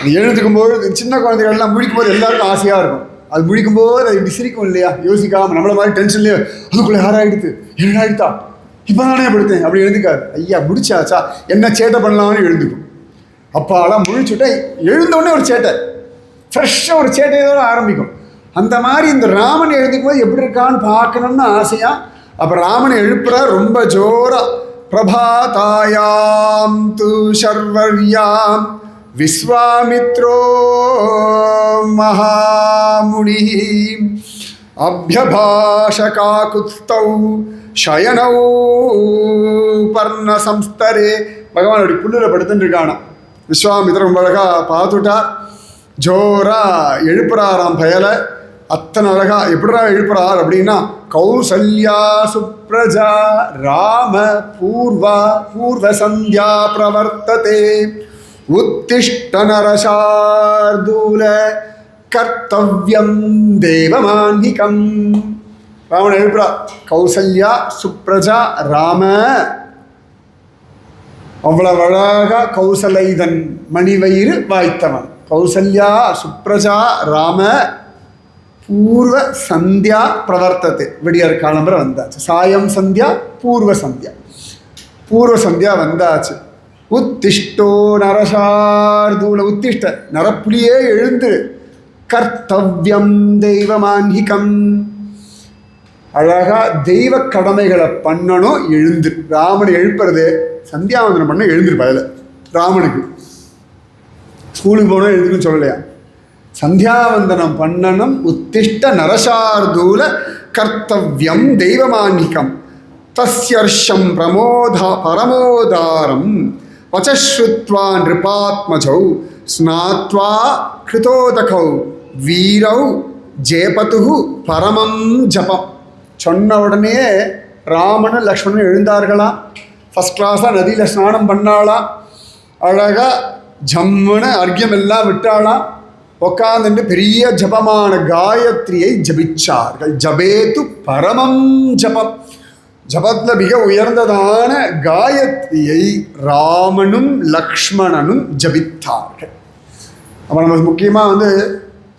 அது எழுந்துக்கும் பொழுது சின்ன குழந்தைகள்லாம் முழிக்கும் போது எல்லாருக்கும் ஆசையாக இருக்கும். அது முழிக்கும்போது அது இப்படி சிரிக்கும் இல்லையா, யோசிக்காமல் நம்மளை மாதிரி டென்ஷன்லேயே அதுக்குள்ளே யாராகிடுது என்னடா இப்போ தானே படுத்தேன் அப்படி எழுந்துக்காது. ஐயா முடிச்சாச்சா என்ன சேட்டை பண்ணலாம்னு எழுந்துக்கும். அப்பாலாம் முழிச்சுட்டா எழுந்தோடனே ஒரு சேட்டை, ஃப்ரெஷ்ஷாக ஒரு சேட்டையோட ஆரம்பிக்கும். அந்த மாதிரி இந்த ராமன் எழுந்துக்கும் போது எப்படி இருக்கான்னு பார்க்கணும்னு ஆசையாக. அப்போ ராமனை எழுப்புறார் ரொம்ப ஜோரா. பிரபாதாயாம் து சர்வர்யாம் விஸ்வாமித்ரோ மகாமுனி அப்யபாஷகாகுஸ்தௌ சயனௌ பர்ண சம்ஸ்தரே. பகவான் அப்படி புல்லில் படுத்துட்டு இருக்கானா. விஸ்வாமித்திரர் ரொம்ப அழகாக பார்த்துட்டார். ஜோரா எழுப்புறாராம் பயலை. அத்தனை அழகா எப்படிரா எழுப்புறார் அப்படின்னா, கௌசல்யா சுப்ரஜா ராம பூர்வ சந்தியா பிரவர்த்ததே உத்திஷ்ட நரசார்தூல கர்த்தவ்யம் தேவமான்ஹிகம். ராமன் எழுப்புறா. கௌசல்யா சுப்ரஜா ராம. அவ்வளவு அழகா கௌசலைதன் மணிவயிறு வாய்த்தவன். கௌசல்யா சுப்ரஜா ராம பூர்வ சந்தியா பிரவர்த்தத்தை. விடியற் காலம்பரை வந்தாச்சு. சாயம் சந்தியா பூர்வ சந்தியா வந்தாச்சு. உத்திஷ்டோ நரசார்தூல. உத்திஷ்ட நரப்புலியே எழுந்து. கர்த்தவ்யம் தெய்வமான்ஹிகம். அழகா தெய்வ கடமைகளை பண்ணணும் எழுந்து. ராமனை எழுப்புறது சந்தியாவந்தனம் பண்ண எழுந்திருப்பாயில ராமனுக்கு. ஸ்கூலுக்கு போனால் எழுதுக்குன்னு சொல்லலையா? சந்தியாவந்தனம் பண்ணணும். உத்திஷ்ட நரசார்தூல கர்த்தவியம் தெய்வமான்னிகம் தஸ்யர்ஷம் பரமோதாரம் வச்சஸ்ருத்வா நிருபாத்மஜௌ ஸ்நாத்வா கிருதோதகௌ வீரௌ ஜேபது பரமம் ஜபம். சொன்ன உடனே ராமனும் லக்ஷ்மணன் எழுந்தார்களாம். ஃபஸ்ட் கிளாஸாக நதியில் ஸ்நானம் பண்ணாலாம். அழகாக ஜம்முன்னு அர்க்கியம் எல்லாம் விட்டாலாம். உட்காந்துட்டு பெரிய ஜபமான காயத்ரியை ஜபிச்சார்கள். ஜபேத்து பரமம் ஜபம். ஜபத்தில் மிக உயர்ந்ததான காயத்ரியை ராமனும் லக்ஷ்மணனும் ஜபித்தார்கள். அப்போ நம்ம முக்கியமாக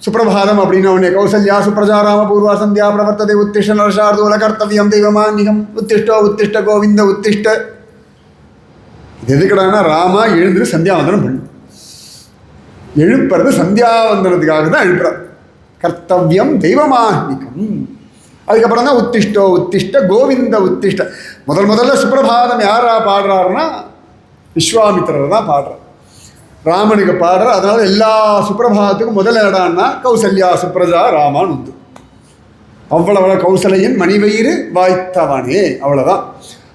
சுப்பிரபாதம் அப்படின்னா உடனே கௌசல்யா சுப்ரஜா ராம பூர்வா சந்தியா பிரவர்த்ததை உத்திஷ்ட நரசார்தூல கர்த்தவியம் தெய்வமான்னிகம் உத்திஷ்டோ உத்திஷ்ட கோவிந்த உத்திஷ்ட. இது எதுக்கடானா ராமா எழுந்து சந்தியாவந்தனம் பண்ணு. எழுப்புறது சந்தியாவந்தனத்துக்காக தான் எழுப்புறார். கர்த்தவியம் தெய்வமான்னிகம். அதுக்கப்புறம் தான் உத்திஷ்டோ உத்திஷ்ட கோவிந்த உத்திஷ்ட. முதல்ல சுப்பிரபாதம் யாரா பாடுறாருன்னா விஸ்வாமித்திரர் தான் பாடுறார். ராமனுக்கு பாடுறார். அதனால எல்லா சுப்பிரபாதத்துக்கும் முதல் இடம்னா கௌசல்யா சுப்ரஜா ராமான் உண்டு. அவ்வளவு கௌசலையின் மணிவயிறு வாய்த்தவனே, அவ்வளோதான்.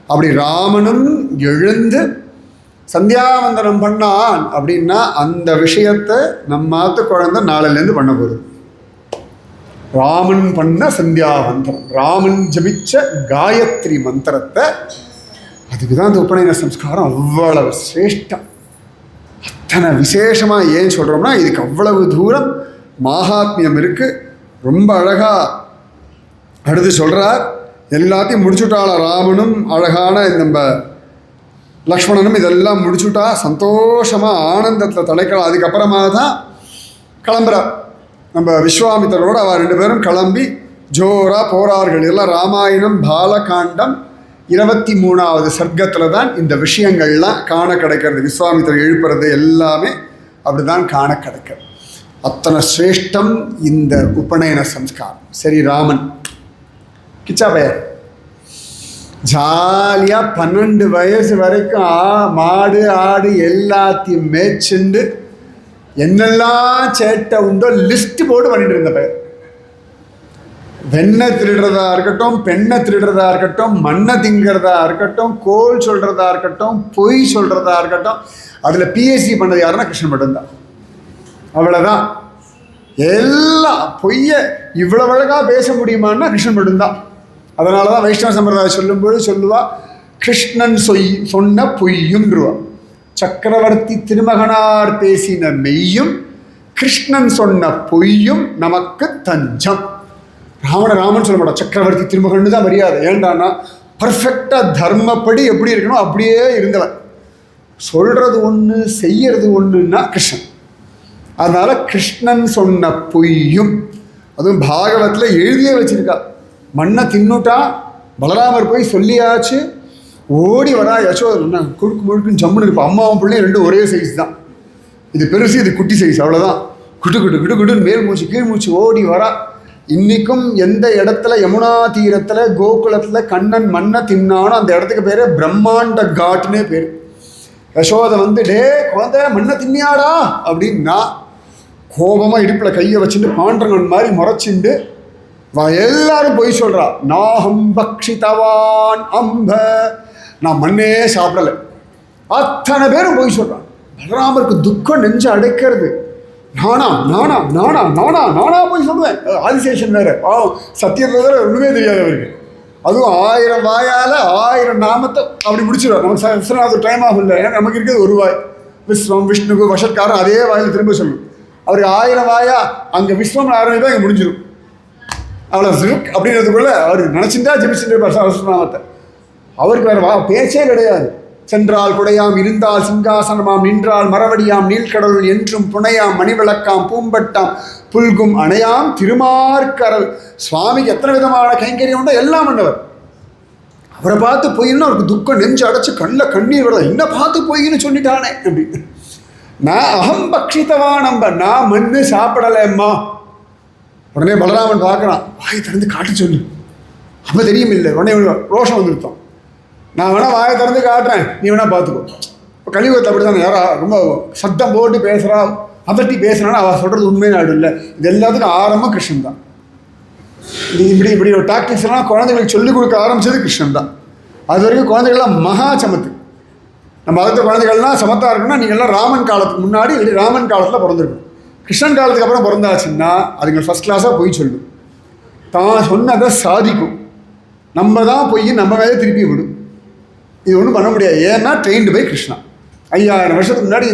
அப்படி ராமனும் எழுந்து சந்தியாவந்தனம் பண்ணான் அப்படின்னா அந்த விஷயத்தை நம்ம மாத்து குழந்தை நாளிலேருந்து பண்ண போகுது. ராமன் பண்ண சந்தியாவந்தனம், ராமன் ஜபிச்ச காயத்ரி மந்திரத்தை, அதுக்கு தான் அந்த உபநயன சம்ஸ்காரம் அவ்வளவு சிரேஷ்டம். அத்தனை விசேஷமாக ஏன் சொல்கிறோம்னா இதுக்கு அவ்வளவு தூரம் மகாத்மியம் இருக்குது. ரொம்ப அழகாக அடுத்து சொல்கிறார். எல்லாத்தையும் முடிச்சுட்டாள ராமனும் அழகான நம்ம லக்ஷ்மணனும் இதெல்லாம் முடிச்சுட்டா சந்தோஷமாக ஆனந்தத்தில் தலைக்கலாம். அதுக்கப்புறமா தான் கிளம்புறார் நம்ம விஸ்வாமித்திரரோடு. அவள் 2 பேரும் கிளம்பி ஜோராக போகிறார்கள். எல்லாம் ராமாயணம் பாலகாண்டம் 23வது சர்க்கத்தில் தான் இந்த விஷயங்கள்லாம் காண கிடைக்கிறது. விஸ்வாமித்திரர் எழுப்புறது எல்லாமே அப்படி தான் காண கிடைக்கிறது. அத்தனை சிரேஷ்டம் இந்த உபநயன சம்ஸ்காரம். சரி, ராமன் கிச்சா பெயர் ஜாலியாக 12 வயசு வரைக்கும் மாடு ஆடு எல்லாத்தையும் மேய்ச்சுண்டு என்னெல்லாம் சேட்டை உண்டோ லிஸ்ட் போட்டு பண்ணிட்டு இருந்த பையன். வெண்ணை திருடுறதா இருக்கட்டும், பெண்ணை திருடுறதா இருக்கட்டும், மண்ணை திங்கிறதா இருக்கட்டும், கோல் சொல்கிறதா இருக்கட்டும், பொய் சொல்கிறதா இருக்கட்டும், அதில் பிஎஸ்சி பண்ணது யாருன்னா கிருஷ்ணன் மட்டும்தான். அவ்வளோதான். எல்லாம் பொய்ய இவ்வளோ அழகாக பேச முடியுமான்னா கிருஷ்ணன் மட்டும்தான். அதனால தான் வைஷ்ணவ சம்பிரதாயம் சொல்லும்போது சொல்லுவா, கிருஷ்ணன் சொன்ன பொய்யும்ன்றுவா. சக்கரவர்த்தி திருமகனார் பேசின மெய்யும் கிருஷ்ணன் சொன்ன பொய்யும் நமக்கு தஞ்சம். ராமன் சொல்ல மாட்டான், சக்கரவர்த்தி திருமகன்னு தான் மரியாதை. ஏண்டான்னா பர்ஃபெக்டாக தர்மப்படி எப்படி இருக்கணும் அப்படியே இருந்தவன். சொல்கிறது ஒன்று செய்யறது ஒன்றுன்னா கிருஷ்ணன். அதனால் கிருஷ்ணன் சொன்ன பொய்யும், அதுவும் பாகவத்தில் எழுதியே வச்சிருக்கா. மண்ணை தின்னுட்டா பலராமர் போய் சொல்லியாச்சு, ஓடி வரா யசோதா. குழுக்கு முழுக்குன்னு ஜம்முன்னு இருப்பான். அம்மாவும் பிள்ளையும் 2 ஒரே சைஸ் தான். இது பெருசு, இது குட்டி சைஸ், அவ்வளோதான். குட்டுன்னு மேல் மூச்சு கீழ் மூச்சு ஓடி வரா. இன்றைக்கும் எந்த இடத்துல யமுனா தீரத்தில் கோகுலத்தில் கண்ணன் மண்ணை தின்னானோ அந்த இடத்துக்கு பேர் பிரம்மாண்ட காட்னே பேர். யசோதை டே குழந்தை மண்ணை தின்னியாடா அப்படின்னா கோபமாக இடுப்பில் கையை வச்சுட்டு பாண்டரங்கன் மாதிரி முறைச்சிண்டு எல்லாரும் போய் சொல்கிறா, நாஹம் பக்ஷிதவான் அம்ப, நான் மண்ணே சாப்பிடலை. அத்தனை பேரும் போய் சொல்கிறான். பலராமருக்கு துக்கம் நெஞ்சு அடைக்கிறது. நானா போய் சொல்லுவேன். ஆதிசேஷன் வேறு சத்தியத்தில் ஒன்றுமே தெரியாது அவருக்கு. அதுவும் 1000 வாயால் 1000 நாமத்தை அப்படி முடிச்சிடுவார். நமக்கு விஸ்வநாத டைம் ஆகும் இல்லை, ஏன்னா நமக்கு இருக்கிறது ஒரு வாய். விஸ்வம் விஷ்ணுக்கு வஷத்காரம் அதே வாயில் திரும்ப சொல்லணும். அவருக்கு 1000 வாயா அங்கே விஸ்வம் ஆரம்பிப்பா இங்கே முடிஞ்சிடும். அவ்வளோ சிறுக் அப்படின்றதுக்குள்ள அவர் நினச்சிருந்தா ஜெபிச்சுட்டு சரஸ்வநாமத்தை. அவருக்கு வேறு பேச்சே கிடையாது. சென்றால் குடையாம், இருந்தால் சிங்காசனமாம், நின்றால் மரவடியாம், நீழ்கடலுள் என்றும் புனையாம், மணிவிளக்காம், பூம்பட்டாம், புல்கும் அணையாம், திருமார்கரல். சுவாமிக்கு எத்தனை விதமான கைங்கரியம் உண்டோ எல்லாம் பண்ணவர். அவரை பார்த்து பொய்ன்னு அவருக்கு துக்கம் நெஞ்சு அடைச்சி கண்ணில் கண்ணீர் வருதா, என்ன பார்த்து பொய்ன்னு சொல்லிட்டானே அப்படின்னு. நான் அகம் பக்ஷித்தவான் நம்ப, நான் மண்ணு சாப்பிடலைம்மா. உடனே பலராமன் பார்க்குறான், வாய் திறந்து காட்டு சொல்லு. அப்போ தெரியும் இல்லை, உடனே ரோஷம் வந்துருத்தோம். நான் வேணா வாயை திறந்து காட்டுறேன், நீ வேணா பார்த்துக்கோ. இப்போ கலியுகத்தை அப்படி தானே, யாரா ரொம்ப சத்தம் போட்டு பேசுகிறா, அதட்டி பேசுகிறான்னா அவள் சொல்கிறது உண்மையான ஆடு இல்லை. இது எல்லாத்துக்கும் ஆரம்பம் கிருஷ்ணன் தான். நீ இப்படி ஒரு டாக்டிக்ஸ் எல்லாம் குழந்தைகளுக்கு சொல்லிக் கொடுக்க ஆரம்பிச்சது கிருஷ்ணன் தான். அது வரைக்கும் குழந்தைகள்லாம் மகா சமத்து. நம்ம மதத்த குழந்தைகள்லாம் சமத்தாக இருக்குன்னா நீங்கள்லாம் ராமன் காலத்துக்கு முன்னாடி இல்லை ராமன் காலத்தில் பிறந்திருக்கும். கிருஷ்ணன் காலத்துக்கு அப்புறம் பிறந்தாச்சுன்னா அதுங்க ஃபஸ்ட் கிளாஸாக போய் சொல்லும், தான் சொன்னதை சாதிக்கும். நம்ம தான் போய் நம்ம மேலே திருப்பி விடும். இது ஒன்றும் பண்ண முடியாது. ஏன்னா ட்ரெயின்டு பை கிருஷ்ணா. 5000 வருஷத்துக்கு முன்னாடி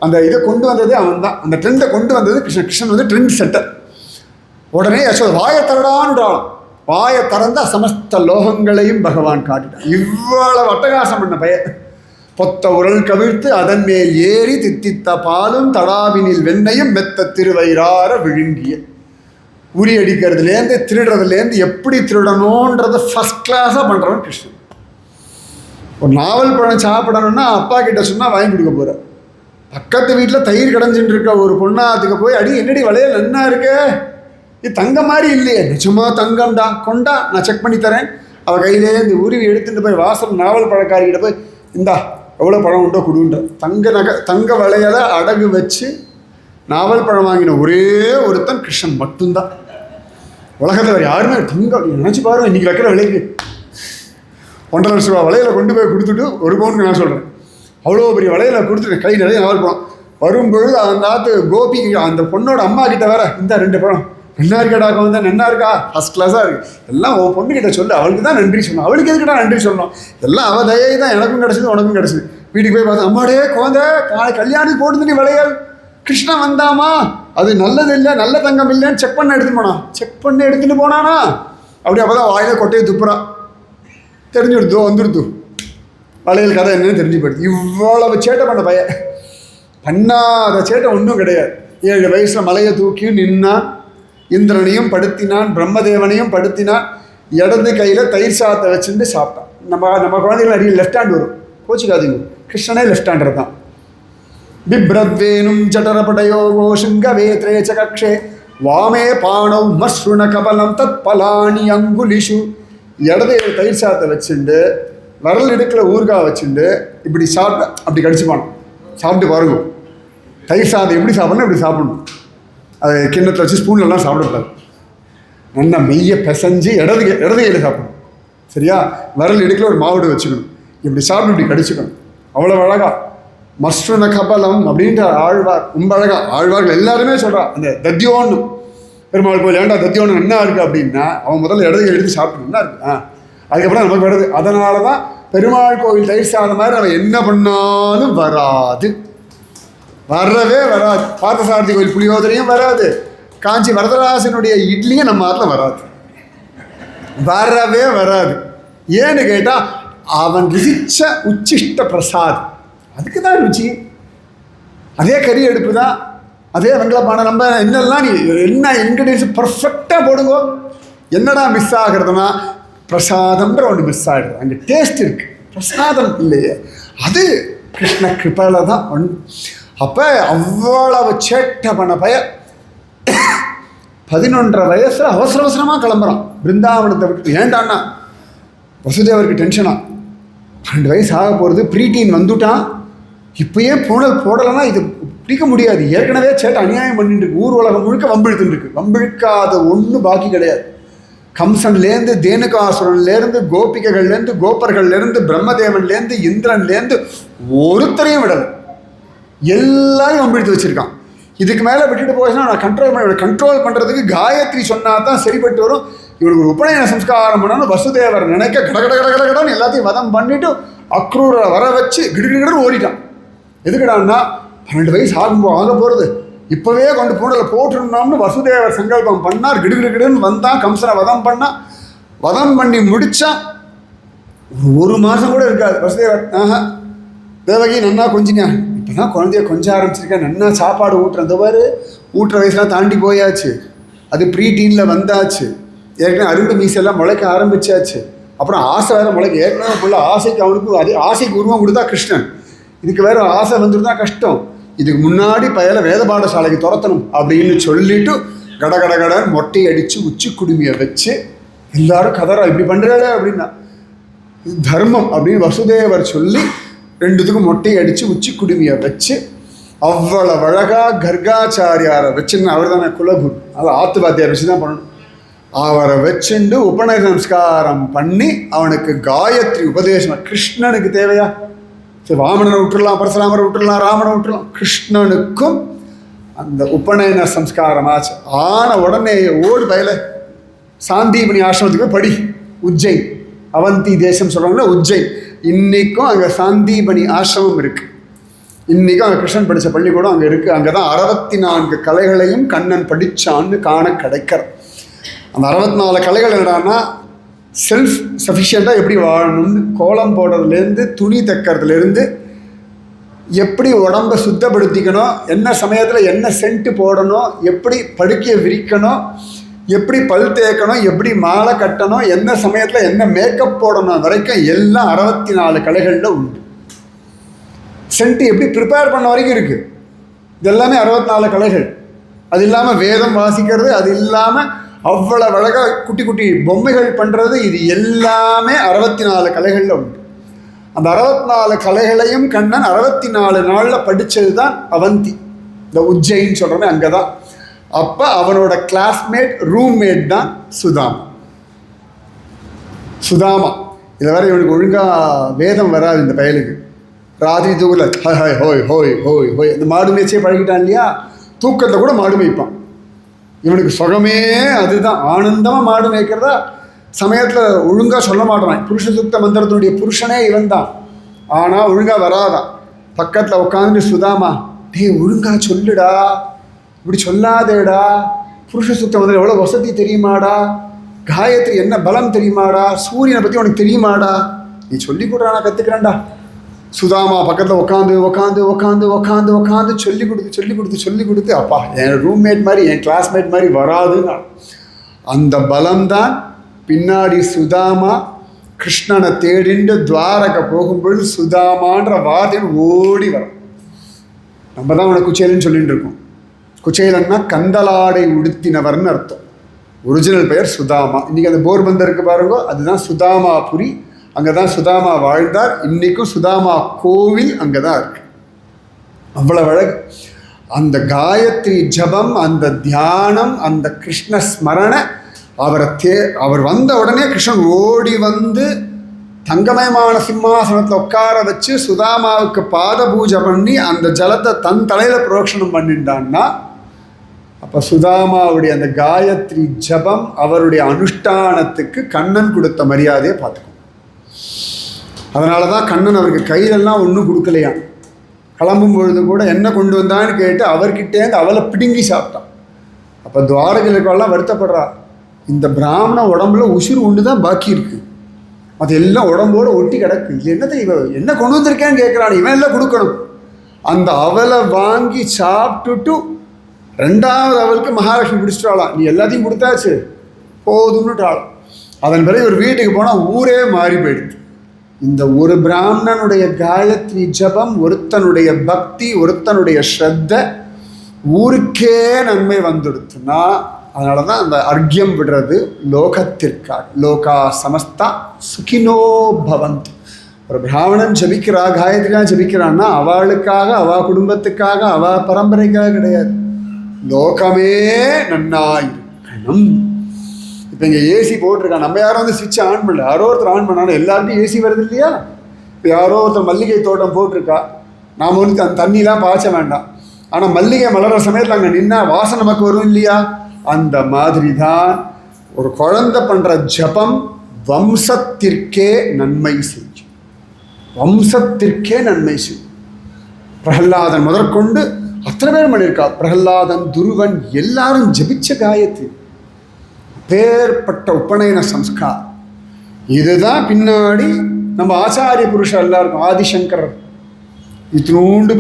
அந்த இதை கொண்டு வந்ததே அவன் தான். அந்த ட்ரெண்டை கொண்டு வந்தது கிருஷ்ணன். கிருஷ்ணன் வந்து ட்ரெண்ட் செட்டர். உடனே யசோதை வாயை தரடான்றாலும் வாயை திறந்த சமஸ்த லோகங்களையும் பகவான் காட்டிட்டான். இவ்வளவு அட்டகாசம் பண்ண பையன். பொத்த உரல் கவிழ்த்து அதன் மேல் ஏறி தித்தித்த பாலும் தடாவினில் வெண்ணையும் மெத்த திருவயிறார விழுங்கிய. உரி அடிக்கிறதுலேருந்து திருடுறதுலேருந்து எப்படி திருடணுன்றதை ஃபஸ்ட் கிளாஸாக பண்ணுறவன் கிருஷ்ணன். ஒரு நாவல் பழம் சாப்பிடணும்னா அப்பா கிட்ட சொன்னால் வாங்கி கொடுக்க போகிற. பக்கத்து வீட்டில் தயிர் கடைஞ்சின்னு இருக்க ஒரு பொண்ணாத்துக்கு போய், அடி என்னடி வளையல் என்ன இருக்கு, இது தங்கம் மாதிரி இல்லையே. நிஜமா தங்கம்டா, கொண்டா நான் செக் பண்ணி தரேன். அவள் கையிலே இந்த உருவி எடுத்துகிட்டு போய் வாசல் நாவல் பழக்காரிக்கிட்ட போய், இந்தா எவ்வளோ பழம் உண்டோ கொடுன்ற. தங்க வளையலை அடகு வச்சு நாவல் பழம் வாங்கின ஒரே ஒருத்தன் கிருஷ்ணன் மட்டும்தான். உலகத்தில் வேறு யாருமே தங்கம் நினச்சி பாருங்க. இன்றைக்கி வைக்கிற விலைக்கு 1.5 லட்ச ரூபா வளையலை கொண்டு போய் கொடுத்துட்டு, ஒரு பவுனுக்கு நான் சொல்கிறேன், அவ்வளோ பெரிய வளையலை கொடுத்துட்டு கை நிறைய நாவல் பழம் வரும்பொழுது அந்த ஆத்து கோபி அந்த பொண்ணோட அம்மா கிட்ட வேற, இந்த 2 பழம் நன்னா இருக்காடாக்க வந்தால் நன்னா இருக்கா, ஃபஸ்ட் கிளாஸாக இருக்குது, எல்லாம் உன் பொண்ணுக்கிட்ட சொல்லு, அவளுக்கு தான் நன்றி சொல்லணும். அவளுக்கு எதுக்கிட்ட நன்றி சொல்லணும், எல்லாம் அவள் தயை தான் எனக்கும் கிடச்சிது உனக்கும் கிடச்சிது. வீட்டுக்கு போய் பார்த்தா, அம்மாடே குழந்தை கல்யாணத்துக்கு போட்டு வளையல் கிருஷ்ணன் வந்தாமா, அது நல்லது இல்லை, நல்ல தங்கம் இல்லைன்னு செக் பண்ண எடுத்துன்னு போனான். செக் பண்ணி எடுத்துகிட்டு போனானா அப்படி. அப்போ தான் வாயில கொட்டையை துப்புறா. தெரிஞ்சுடுதோ வந்துடுது வளையல் கதை என்னன்னு தெரிஞ்சு போயிடுது. இவ்வளவு சேட்டை பண்ண பையன். பண்ணாத சேட்டை ஒன்றும் கிடையாது. 7 வயசில் மலையை தூக்கி நின்னான், இந்திரனையும் படுத்தினான், பிரம்மதேவனையும் படுத்தினான், இடது கையில் தயிர் சாதத்தை வச்சுட்டு சாப்பிட்டான். நம்ம குழந்தைகள் நிறைய லெஃப்ட் ஹேண்ட் வரும், கோச்சிக்காதீங்க, கிருஷ்ணனே லெஃப்ட் ஹேண்டர் தான். பிப்ரத்வேனும் ஜடரபடயோகோ சிங்கவேத்ரே ச கக்ஷே வாமே பாணவ் மஸ்ருண கபலம் தத் பலானி அங்குலிஷு. இடது தயிர் சாதத்தை வச்சுட்டு விரல் இடுக்கில் ஊறுகாய் வச்சுட்டு இப்படி சாப்பிட்டு அப்படி கடிச்சுப்பானோம். சாப்பிட்டு பாருங்க, தயிர் சாதம் எப்படி சாப்பிட்ணும் இப்படி சாப்பிடணும். அதை கிண்ணத்தில் வச்சு ஸ்பூன்லலாம் சாப்பிடக்கூடாது. நல்லா மெய்யை பிசைஞ்சு இடது கையில் சாப்பிடணும். சரியா? விரல் இடுக்கில் ஒரு மாவுடு வச்சுக்கணும், இப்படி சாப்பிட்டு இப்படி கடிச்சுக்கணும். அவ்வளோ அழகா. மஸ்ருண கபலம் அப்படின்ற ஆழ்வார் ரொம்ப அழகா. ஆழ்வார்கள் எல்லாருமே சொல்கிறான். அந்த தத்தியோன்னு பெருமாள் கோயில் ஏண்டா தத்தியோன்னு என்ன இருக்குது அப்படின்னா, அவன் முதல்ல இடது கை எடுத்து சாப்பிட்டு என்ன இருக்கு, அதுக்கப்புறம் நமக்கு வருது. அதனால தான் பெருமாள் கோவில் தயிர் சாதம் மாதிரி நம்ம என்ன பண்ணாலும் வராது, வரவே வராது. பார்த்தசாரதி கோயில் புளியோதரையும் வராது, காஞ்சி வரதராசனுடைய இட்லியும் நம்ம ஆட்டில் வராது, வரவே வராது. ஏன்னு கேட்டால் அவன் ருசிச்ச உச்சிஷ்ட பிரசாத், அதுக்கு தான் ருச்சி. அதே கறி அடுப்பு தான், அதே வெங்கலப்பானை. நம்ம என்னெல்லாம் நீ என்ன இன்க்ரீடியன்ஸ் பர்ஃபெக்டாக போடுங்க, என்னடா மிஸ் ஆகிறதுனா பிரசாதம்ன்ற ஒன்று மிஸ் ஆகிடுது. அங்கே டேஸ்ட் இருக்குது, பிரசாதம் இல்லையே. அது கிருஷ்ண கிருபையில் தான் ஒன்று. அப்போ அவ்வளவு சேட்டை பண்ண பையன் 11.5 வயசில் அவசர அவசரமாக கிளம்புறான் பிருந்தாவனத்தை விட்டு. ஏண்டான்னா வசுதேவருக்கு டென்ஷனா, 2 வயசு ஆக போகிறது, ப்ரீடீன் வந்துட்டான், இப்போயே போடலைன்னா இது பிடிக்க முடியாது. ஏற்கனவே சேட்டை அநியாயம் பண்ணிட்டு இருக்கு, ஊர் உலகம் முழுக்க வம்பிழுத்துட்டு இருக்கு. வம்பிழுக்காத ஒன்றும் பாக்கி கிடையாது. கம்சன்லேருந்து தேனுகாசுரன்லேருந்து கோபிகைகள்லேருந்து கோப்பர்கள்லேருந்து பிரம்மதேவன்லேருந்து இந்திரன்லேருந்து ஒருத்தரையும் விடலை, எல்லாரையும் வம்பிழுத்து வச்சுருக்கான். இதுக்கு மேலே விட்டுட்டு போச்சுன்னா நான் கண்ட்ரோல் பண்ணுறதுக்கு காயத்ரி சொன்னால் தான் சரிப்பட்டு வரும். இவனுக்கு ஒரு உபநயன சம்ஸ்காரம் பண்ணணும் வசுதேவர் நினைக்க கடகடன்னு எல்லாத்தையும் வதம் பண்ணிவிட்டு அக்ரூரை வர வச்சு கிடுகிடுன்னு ஓடிட்டான். எதுக்கிடான்னா 12 வயசு ஆக போகிறது, இப்போவே கொண்டு பூனலில் போட்டுருந்தோம்னு வசுதேவர் சங்கல்பம் பண்ணார். கிடுகிடுன்னு வந்தான், கம்சனை வதம் பண்ணான். வதம் பண்ணி முடித்தா 1 மாதம் கூட இருக்காது. வசுதேவர் தேவகி நன்னா கொஞ்சிங்க, இப்போ தான் குழந்தைய கொஞ்சம் ஆரம்பிச்சிருக்கேன், நன்னா சாப்பாடு ஊட்டுறந்தவர் ஊட்டுற வயசுலாம் தாண்டி போயாச்சு, அது ப்ரீடீனில் வந்தாச்சு, ஏற்கனவே அரும்பு மீசெல்லாம் முளைக்க ஆரம்பிச்சாச்சு, அப்புறம் ஆசை வேறு முளைக்க. ஏற்கனவே ஃபுல்ல ஆசைக்கு அவனுக்கு அதே ஆசைக்கு உருவம் கொடுத்தா கிருஷ்ணன், இதுக்கு வேறு ஆசை வந்துருந்தா கஷ்டம். இதுக்கு முன்னாடி பயல வேத பாடசாலைக்கு துரத்தணும் அப்படின்னு சொல்லிட்டு கடகடன்னு மொட்டையை அடித்து உச்சி குடுமியை வச்சு எல்லாரும் கதறா இப்படி பண்ணுறாரு அப்படின்னா. இது தர்மம் அப்படின்னு வசுதேவர் சொல்லி ரெண்டுத்துக்கும் மொட்டையை அடித்து உச்சி குடுமியை வச்சு அவ்வளவு அழகாக கர்காச்சாரியாரை வச்சுன்னு அவர் தானே குலகுரு, அதில் ஆத்துவாத்தியார் வச்சு தான் பண்ணணும். அவரை வச்சுண்டு உபநயன நமஸ்காரம் பண்ணி அவனுக்கு காயத்ரி உபதேசம். கிருஷ்ணனுக்கு தேவையா? சரி, வாமனனை விட்டுடலாம், பரசுராமரை விட்டுடலாம், ராமனை விட்டுடலாம், கிருஷ்ணனுக்கும் அந்த உபநயன சம்ஸ்காரம் ஆச்சு. ஆன உடனே ஓடு பயில சாந்தீபனி ஆசிரமத்துக்கு போய் படி. உஜ்ஜைன், அவந்தி தேசம் சொல்கிறாங்கன்னா உஜ்ஜைன். இன்றைக்கும் அங்கே சாந்தீபனி ஆசிரமம் இருக்குது. இன்றைக்கும் அங்கே கிருஷ்ணன் படித்த பள்ளிக்கூடம் அங்கே இருக்குது. அங்கே தான் 64 கலைகளையும் கண்ணன் படித்தான்னு காண கிடைக்கிற. அந்த 64 கலைகள் என்னடான்னா செல்ஃப் சஃபிஷியண்ட்டாக எப்படி வாழணும்னு, கோலம் போடுறதுலேருந்து துணி தைக்கிறதுலேருந்து எப்படி உடம்பை சுத்தப்படுத்திக்கணும், என்ன சமயத்தில் என்ன சென்ட்டு போடணும், எப்படி படுக்கையை விரிக்கணும், எப்படி பல் தேய்க்கணும், எப்படி மாலை கட்டணும், என்ன சமயத்தில் என்ன மேக்கப் போடணும் வரைக்கும் எல்லாம் 64 கலைகளில் உண்டு. சென்ட்டு எப்படி ப்ரிப்பேர் பண்ண வரைக்கும் இருக்குது. இது எல்லாமே 64 கலைகள். அது இல்லாமல் வேதம் வாசிக்கிறது, அது இல்லாமல் அவ்வளவு அழகாக குட்டி குட்டி பொம்மைகள் பண்ணுறது, இது எல்லாமே 64 கலைகளில் உண்டு. அந்த 64 கலைகளையும் கண்ணன் 64 நாளில் படித்தது தான் அவந்தி, இந்த உஜ்ஜைன்னு சொல்கிறோமே அங்கே தான். அப்போ அவனோட கிளாஸ்மேட் ரூம்மேட் தான் சுதாமா. சுதாமா இதை வேற இவனுக்கு ஒழுங்காக வேதம் வராது இந்த பயலுக்கு. ராத்திரி தூக்கில் ஹாய் ஹாய் ஹோய் ஹோய் ஹோய் ஹோய் இந்த மாடு மேய்ச்சியே பழகிட்டான் இல்லையா, தூக்கத்தில் கூட மாடு மேய்ப்பான். இவனுக்கு சுகமே அதுதான், ஆனந்தமாக மாடு மேய்க்கிறதா. சமயத்தில் ஒழுங்காக சொல்ல மாட்டான். புருஷ சுத்த மந்திரத்தினுடைய புருஷனே இவன் தான். ஆனால் ஒழுங்காக வராதான். பக்கத்தில் உட்காந்து சுதாமா, டேய் ஒழுங்காக சொல்லுடா, இப்படி சொல்லாதேடா, புருஷ சுத்த மந்திரம் எவ்வளோ வசதி தெரியுமாடா, காயத்ரி என்ன பலம் தெரியுமாடா, சூரியனை பற்றி உனக்கு தெரியுமாடா, நீ சொல்லி கொடுறா, நான் கற்றுக்கிறேன்டா. சுதாமா பக்கத்தில் உட்காந்து உட்காந்து உட்காந்து உட்காந்து உட்காந்து சொல்லி கொடுத்து அப்பா என் ரூம்மேட் மாதிரி என் கிளாஸ்மேட் மாதிரி வராதுன்னு. அந்த பலம்தான் பின்னாடி சுதாமா கிருஷ்ணனை தேடிண்டு துவாரகை போகும்பொழுது சுதாமான்ற வார்த்தையில் ஓடி வரும். நம்ம தான் அவனை குச்சேலன்னு சொல்லிட்டு இருக்கோம். குச்சேலன்னா கந்தலாடை உடுத்தினவர்னு அர்த்தம். ஒரிஜினல் பெயர் சுதாமா. இன்றைக்கி அந்த போர்பந்தர் இருக்குது பாருங்க, அதுதான் சுதாமாபுரி. அங்கே தான் சுதாமா வாழ்ந்தார். இன்றைக்கும் சுதாமா கோவில் அங்கே தான் இருக்கு. அவ்வளோ அழகு. அந்த காயத்ரி ஜபம், அந்த தியானம், அந்த கிருஷ்ண ஸ்மரண, அவர் வந்த உடனே கிருஷ்ணன் ஓடி வந்து தங்கமயமான சிம்மாசனத்தில் உட்கார வச்சு சுதாமாவுக்கு பாத பூஜை பண்ணி அந்த ஜலத்தை தன் தலையில் புரோக்ஷனம் பண்ணிட்டான்னா, அப்போ சுதாமாவுடைய அந்த காயத்ரி ஜபம், அவருடைய அனுஷ்டானத்துக்கு கண்ணன் கொடுத்த மரியாதையை பார்த்துக்கணும். அதனால தான் கண்ணன் அவருக்கு கையிலெல்லாம் ஒன்றும் கொடுக்கலையாம். கிளம்பும் பொழுது கூட என்ன கொண்டு வந்தான்னு கேட்டு அவர்கிட்டேருந்து அவளை பிடுங்கி சாப்பிட்டான். அப்போ துவாரகைகளுக்கெல்லாம் வருத்தப்படுறா, இந்த பிராமண உடம்புல உசுறு ஒன்று தான் பாக்கி இருக்குது, அது எல்லாம் உடம்போடு ஒட்டி கிடக்கு, என்னதை இவன் என்ன கொண்டு வந்திருக்கேன்னு கேட்குறான், இவன் எல்லாம் கொடுக்கணும். அந்த அவலை வாங்கி சாப்பிட்டுட்டு 2வது அவளுக்கு மகாலட்சுமி பிடிச்சிட்டாளாம். நீ எல்லாத்தையும் கொடுத்தாச்சு போதும்னுட்டாளாம். அதன் பிறகு ஒரு வீட்டுக்கு போனால் ஊரே மாறி போயிடுது. இந்த ஒரு பிராமணனுடைய காயத்ரி ஜபம், ஒருத்தனுடைய பக்தி, ஒருத்தனுடைய ஸ்ரத்த ஊருக்கே நன்மை வந்துடுத்துன்னா, அதனால தான் அந்த அர்க்கியம் விடுறது லோகத்திற்காக. லோகா சமஸ்தா சுகினோ பவந்து. ஒரு பிராமணன் ஜபிக்கிறா, காயத்ரியாக ஜபிக்கிறான்னா அவளுக்காக, அவள் குடும்பத்துக்காக, அவள் பரம்பரைக்காக கிடையாது, லோகமே நன்னாயிருக்கணும். இப்போ இங்கே ஏசி போட்டிருக்கான், நம்ம யாரும் வந்து ஸ்விட்ச் ஆன் பண்ணல, யாரோ ஒருத்தர் ஆன் பண்ணாலும் எல்லாருக்கும் ஏசி வருது இல்லையா. இப்போ யாரோ ஒருத்தர் மல்லிகை தோட்டம் போட்டிருக்கா, நாம் வந்து அந்த தண்ணிலாம் பாய்ச்ச வேண்டாம். ஆனால் மல்லிகை மலர்ற சமயத்தில் அங்கே நின்னா வாசனை நமக்கு வரும் இல்லையா. அந்த மாதிரி தான் ஒரு குழந்தை பண்ணுற ஜபம் வம்சத்திற்கே நன்மை செய்யும். வம்சத்திற்கே நன்மை செய்யும். பிரகலாதன் முதற்கொண்டு அத்தனை பேர் பண்ணியிருக்கா. பிரகலாதன், துருவன் எல்லாரும் ஜபிச்ச காயத்ரி, பேர்பட்ட உபநயன சம்ஸ்கார். இதுதான் பின்னாடி நம்ம ஆச்சாரிய புருஷன் எல்லாருக்கும். ஆதிசங்கரர் இத்தினூண்டு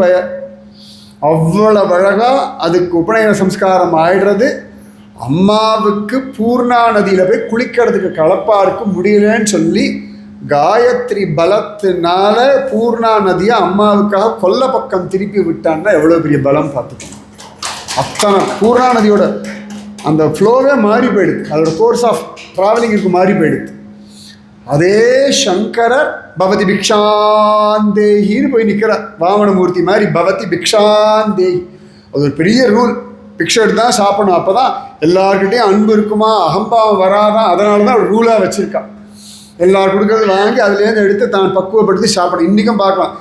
அவ்வளவு அழகா அதுக்கு உபநயன சம்ஸ்காரம் ஆயிடுறது. அம்மாவுக்கு பூர்ணா நதியில் போய் குளிக்கிறதுக்கு கலப்பாருக்கு முடியலன்னு சொல்லி காயத்ரி பலத்தினால பூர்ணா நதியை அம்மாவுக்காக கொல்ல பக்கம் திருப்பி விட்டான்னா எவ்வளோ பெரிய பலம் பார்த்துக்கணும். அத்தனை பூர்ணா நதியோட அந்த ஃப்ளோவே மாறி போயிடுது, அதோட கோர்ஸ் ஆஃப் ட்ராவலிங்குக்கு மாறி போயிடுது. அதே சங்கரர் பவதி பிக்ஷாந்தேகின்னு போய் நிற்கிறார். வாமனமூர்த்தி மாதிரி பவதி பிக்ஷாந்தேகி. அது ஒரு பெரிய ரூல். பிக்ஷை எடுத்து தான் சாப்பிடணும். அப்போ தான் எல்லார்கிட்டையும் அன்பு இருக்குமா, அகம்பாவம் வராதான். அதனால தான் ஒரு ரூலாக வச்சுருக்கான். எல்லாரும் கொடுக்கறது வாங்கி அதுலேருந்து எடுத்து தான் பக்குவப்படுத்தி சாப்பிடணும். இன்றைக்கும் பார்க்கலாம்.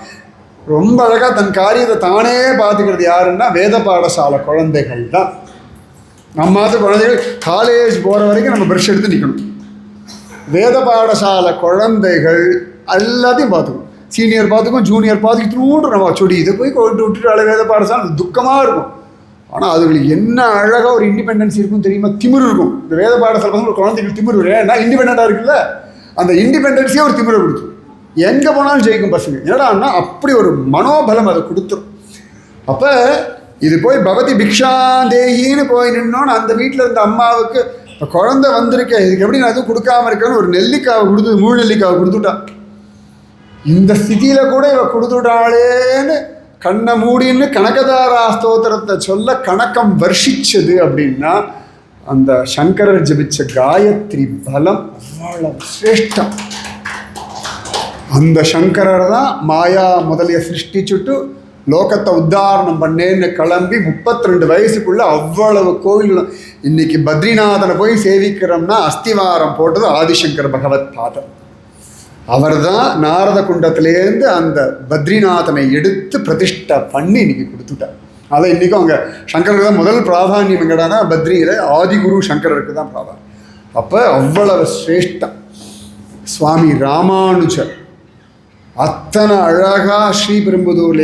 ரொம்ப அழகாக தன் காரியத்தை தானே பார்த்துக்கிறது யாருன்னா வேத பாடசாலை குழந்தைகள் தான். நம்மாத்து குழந்தைகள் காலேஜ் போகிற வரைக்கும் நம்ம ப்ரஷ் எடுத்து நிற்கணும். வேத பாடசாலை குழந்தைகள் எல்லாத்தையும் பார்த்துக்கணும். சீனியர் பார்த்துக்கும், ஜூனியர் பார்த்துக்கிட்டு நம்ம சொடி இதை போய் கொண்டு விட்டுட்டு வேத பாடசாலை துக்கமாக இருக்கும். ஆனால் அதுகளுக்கு என்ன அழகாக ஒரு இண்டிபெண்டன்ஸ் இருக்கும் தெரியுமா? திமிரு இருக்கும். இந்த வேத பாடசாலை பசங்க ஒரு குழந்தைகள் திமிரு ஏன்னா இண்டிபெண்ட்டாக இருக்குல்ல, அந்த இண்டிபெண்டன்ஸே ஒரு திமிரை கொடுத்துரும். எங்கே போனாலும் ஜெயிக்கும் பசங்க. என்னடான்னா அப்படி ஒரு மனோபலம் அதை கொடுத்துரும். அப்போ இது போய் பகவதி பிக்ஷாந்தேகின்னு போய் நின்னோன்னு அந்த வீட்டில் இருந்த அம்மாவுக்கு குழந்தை வந்திருக்கேன், இதுக்கு எப்படி நான் எதுவும் கொடுக்காம இருக்கேன்னு ஒரு நெல்லிக்காவை கொடுத்து, முழு நெல்லிக்காவை கொடுத்துட்டான். இந்த ஸ்திதியில் கூட இவ கொடுத்துட்டாளேன்னு கண்ணை மூடின்னு கனகதாரா ஸ்தோத்திரத்தை சொல்ல கணக்கம் வர்ஷிச்சது. அப்படின்னா அந்த சங்கரர் ஜபிச்ச காயத்ரி பலம் அவ்வளவு சிரேஷ்டம். அந்த சங்கரர் தான் மாயா முதலிய சிருஷ்டிச்சுட்டு லோகத்தை உத்தாரணம் பண்ணேன்னு கிளம்பி 32 வயசுக்குள்ள அவ்வளவு கோவில்களும். இன்னைக்கு பத்ரிநாதனை போய் சேவிக்கிறோம்னா அஸ்திவாரம் போட்டது ஆதிசங்கர் பகவத் பாதர். அவர் தான் நாரத குண்டத்திலேருந்து அந்த பத்ரிநாதனை எடுத்து பிரதிஷ்டை பண்ணி இன்னைக்கு கொடுத்துட்டார். அதை இன்றைக்கும் அங்கே சங்கருக்கு தான் முதல் பிராதானியம். எங்கடானா பத்ரியில் ஆதிகுரு சங்கரருக்கு தான் பிராதானியம். அப்போ அவ்வளவு சிரேஷ்டம். சுவாமி ராமானுஜர் அத்தனை அழகாக ஸ்ரீபெரும்புதூரில்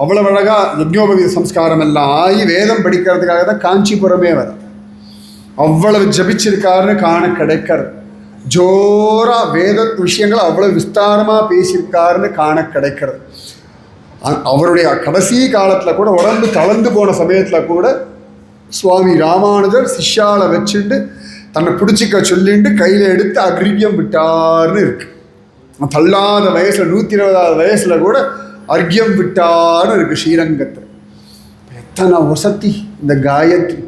அவ்வளவு அழகாக யஜ்ஞோபவீத சம்ஸ்காரம் எல்லாம் ஆகி வேதம் படிக்கிறதுக்காக தான் காஞ்சிபுரமே வரும். அவ்வளவு ஜபிச்சிருக்காருன்னு காண கிடைக்கிறது. ஜோரா வேத விஷயங்கள் அவ்வளவு விஸ்தாரமாக பேசியிருக்காருன்னு காண கிடைக்கிறது. அவருடைய கடைசி காலத்தில் கூட உடம்பு தளர்ந்து போன சமயத்தில் கூட சுவாமி ராமானுஜர் சிஷ்யாவை வச்சுட்டு தன்னை பிடிச்சிக்க சொல்லிட்டு கையில் எடுத்து அக்ரியம் விட்டார்னு இருக்கு. தள்ளாத வயசில் 120வது வயசில் கூட அர்க்கியம் விட்டார்னு இருக்கு ஸ்ரீரங்கத்தில். எத்தனை வசதி இந்த காயத்ரி.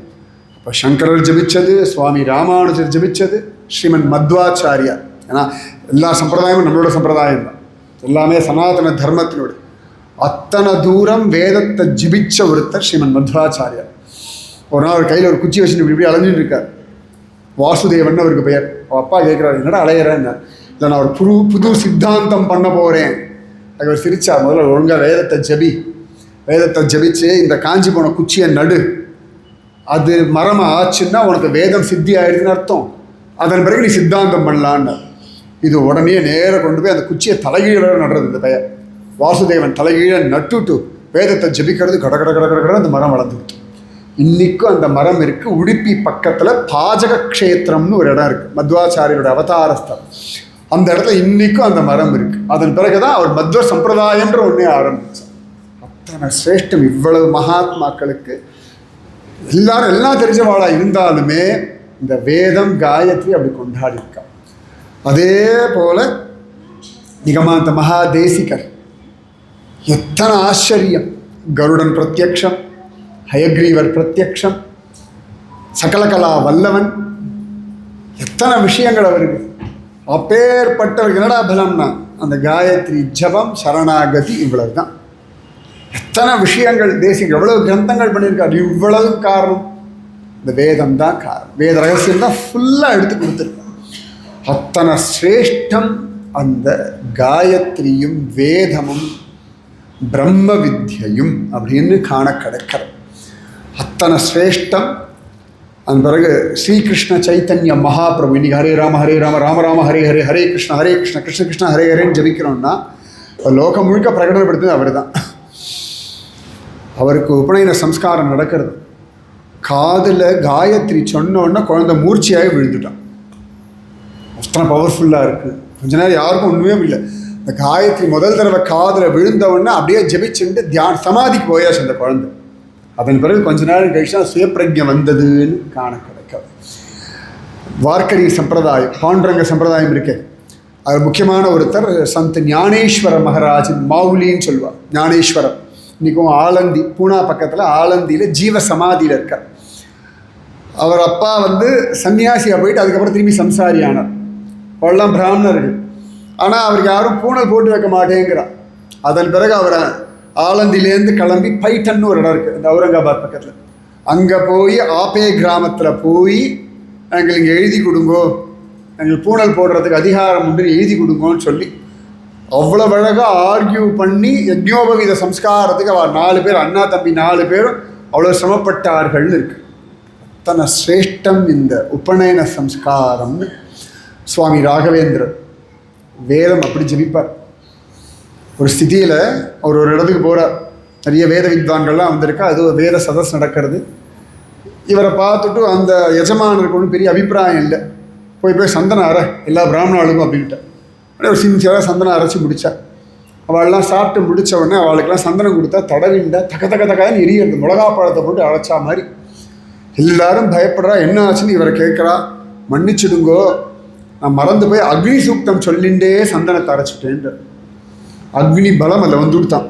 இப்போ சங்கரர் ஜபிச்சது, சுவாமி ராமானுஜர் ஜபிச்சது, ஸ்ரீமன் மத்வாச்சாரியார். ஏன்னா எல்லா சம்பிரதாயமும் நம்மளோட சம்பிரதாயம் தான், எல்லாமே சனாதன தர்மத்தினோட. அத்தனை தூரம் வேதத்தை ஜிபிச்ச ஒருத்தர் ஸ்ரீமன் மத்வாச்சாரியார். ஒரு நாள் அவர் கையில் ஒரு குச்சி வச்சுட்டு இப்படி அலைஞ்சிட்டு இருக்கார். வாசுதேவன் அவருக்கு பெயர். அப்பா கேட்குறாரு, என்னடா அலையிறேன்னு. இல்லை நான் ஒரு புது சித்தாந்தம் பண்ண போகிறேன். அவர் சிரிச்சா, முதல்ல ஒழுங்காக வேதத்தை ஜபிச்சு இந்த காஞ்சி போன குச்சியை நடு, அது மரமாக ஆச்சுன்னா உனக்கு வேதம் சித்தி ஆயிடுதுன்னு அர்த்தம். அதன் பிறகு நீ சித்தாந்தம் பண்ணலான்னு. இது உடனே நேராக கொண்டு போய் அந்த குச்சியை தலைகீழ நடுறது. இந்த பெயர் வாசுதேவன் தலைகீழ நட்டுட்டு வேதத்தை ஜபிக்கிறது. கட அந்த மரம் வளர்ந்துட்டு இன்னைக்கும் அந்த மரம் இருக்கு. உடுப்பி பக்கத்தில் பாஜக க்ஷேத்திரம்னு ஒரு இடம் இருக்கு, மத்வாச்சாரியோட அவதாரஸ்தலம். அந்த இடத்துல இன்னைக்கும் அந்த மரம் இருக்கு. அதன் பிறகுதான் அவர் மத்வ சம்பிரதாயன்ற ஒன்றே ஆரம்பிச்சார். அத்தனை சிரேஷ்டம். இவ்வளவு மகாத்மாக்களுக்கு எல்லாரும் எல்லாம் தெரிஞ்சவாளா இருந்தாலுமே இந்த வேதம் காயத்ரி அப்படி கொண்டாடிருக்கா. அதே போல நிகமாந்த மகாதேசிகர் எத்தனை ஆச்சரியம். கருடன் பிரத்யக்ஷம், ஹயக்ரீவர் பிரத்யக்ஷம், சகலகலா வல்லவன், எத்தனை விஷயங்கள் அவருக்கு. அப்பேற்பட்டவருக்கு என்னடா பலம்னா அந்த காயத்ரி ஜபம் சரணாகதி இவ்வளவு தான். எத்தனை விஷயங்கள் தேசியம், எவ்வளவு கிரந்தங்கள் பண்ணியிருக்காரு. இவ்வளவு காரணம் இந்த வேதம் தான் காரணம். வேத ரகசியம் தான் ஃபுல்லாக எடுத்து கொடுத்துருக்காங்க. அத்தனை சிரேஷ்டம் அந்த காயத்ரியும் வேதமும் பிரம்ம வித்யையும் அப்படின்னு காண கிடைக்கிறது. அத்தனை சிரேஷ்டம். அதன் பிறகு ஸ்ரீகிருஷ்ண சைத்தன்ய மகாபிரபு. இன்னைக்கு ஹரே ராம ராம ராம ஹரே ஹரே, ஹரே கிருஷ்ண கிருஷ்ண கிருஷ்ண ஹரே ஹரேன்னு ஜபிக்கிறோம்னா லோகம் முழுக்க பிரகடனப்படுத்துது அவர் தான். அவருக்கு உபநயன சம்ஸ்காரம் நடக்கிறது. காதில் காயத்ரி சொன்னோன்னா குழந்தை மூர்ச்சியாகி விழுந்துட்டான். அத்தனை பவர்ஃபுல்லாக இருக்குது. கொஞ்ச நேரம் யாருக்கும் ஒன்றுமே இல்லை. இந்த காயத்ரி முதல் தடவை காதில் விழுந்தவொடனே அப்படியே ஜபிச்சுட்டு சமாதிக்கு போயாச்சு அந்த குழந்தை. அதன் பிறகு கொஞ்ச நேரம் கழிச்சா சுயப்பிரஜை வந்ததுன்னு காண கிடைக்காது. வார்க்கரி சம்பிரதாயம், பாண்டுரங்க சம்பிரதாயம் இருக்கே, அது முக்கியமான ஒருத்தர் சந்த் ஞானேஸ்வர மகராஜ், மாவுலின்னு சொல்லுவார். ஞானேஸ்வரம் இன்றைக்கும் ஆலந்தி, பூனா பக்கத்தில் ஆலந்தியில் ஜீவ சமாதியில் இருக்கார். அவர் அப்பா சன்னியாசியாக போயிட்டு அதுக்கப்புறம் திரும்பி சம்சாரி ஆனார். அவெல்லாம் பிராமணர்கள். ஆனால் அவருக்கு யாரும் பூனல் போட்டு வைக்க மாட்டேங்கிறான். அதன் பிறகு அவரை ஆலந்திலேருந்து கிளம்பி பைட்டன்னு ஒரு இடம் இருக்குது இந்த அவுரங்காபாத் பக்கத்தில், அங்கே போய் ஆப்பே கிராமத்தில் போய் எங்களுக்கு இங்கே எழுதி கொடுங்கோ, எங்களுக்கு பூனல் போடுறதுக்கு அதிகாரம் உண்டு எழுதி கொடுங்கோன்னு சொல்லி அவ்வளோ அழகாக ஆர்கியூ பண்ணி யஜ்ஞோபவீத சம்ஸ்காரத்துக்கு அவர் 4 பேர் அண்ணா தம்பி 4 பேரும் அவ்வளோ சிரமப்பட்டார்கள்னு இருக்கு. அத்தனை சிரேஷ்டம் இந்த உபநயன சம்ஸ்காரம்னு சுவாமி ராகவேந்திரர் வேதம் அப்படி ஜெபிப்பார். ஒரு ஸ்திதியில் அவர் ஒரு இடத்துக்கு போகிறார், நிறைய வேத வித்வான்கள்லாம் வந்திருக்கா, அது ஒரு வேத சதஸ் நடக்கிறது. இவரை பார்த்துட்டு அந்த எஜமானருக்கு ஒன்றும் பெரிய அபிப்பிராயம் இல்லை, போய் சந்தனம் அரை எல்லா பிராமணர்களுக்கும் அப்படின்ட்டு ஒரு சின்சியராக சந்தனம் அரைச்சி முடித்தா. அவள்லாம் சாப்பிட்டு முடித்த உடனே அவளுக்கெல்லாம் சந்தனம் கொடுத்தா தடவிண்டா தக்க தக்க தக்கான்னு எரியிறது, மிளகா பழத்தை போட்டு அழைச்சா மாதிரி. எல்லாரும் பயப்படுறா, என்ன ஆச்சுன்னு இவரை கேட்குறா. மன்னிச்சுடுங்கோ, நான் மறந்து போய் அக்னி சூக்தம் சொல்லிண்டே சந்தனத்தை அரைச்சிட்டேன்ற. அக்னி பலம் அதில் வந்து கொடுத்தான்.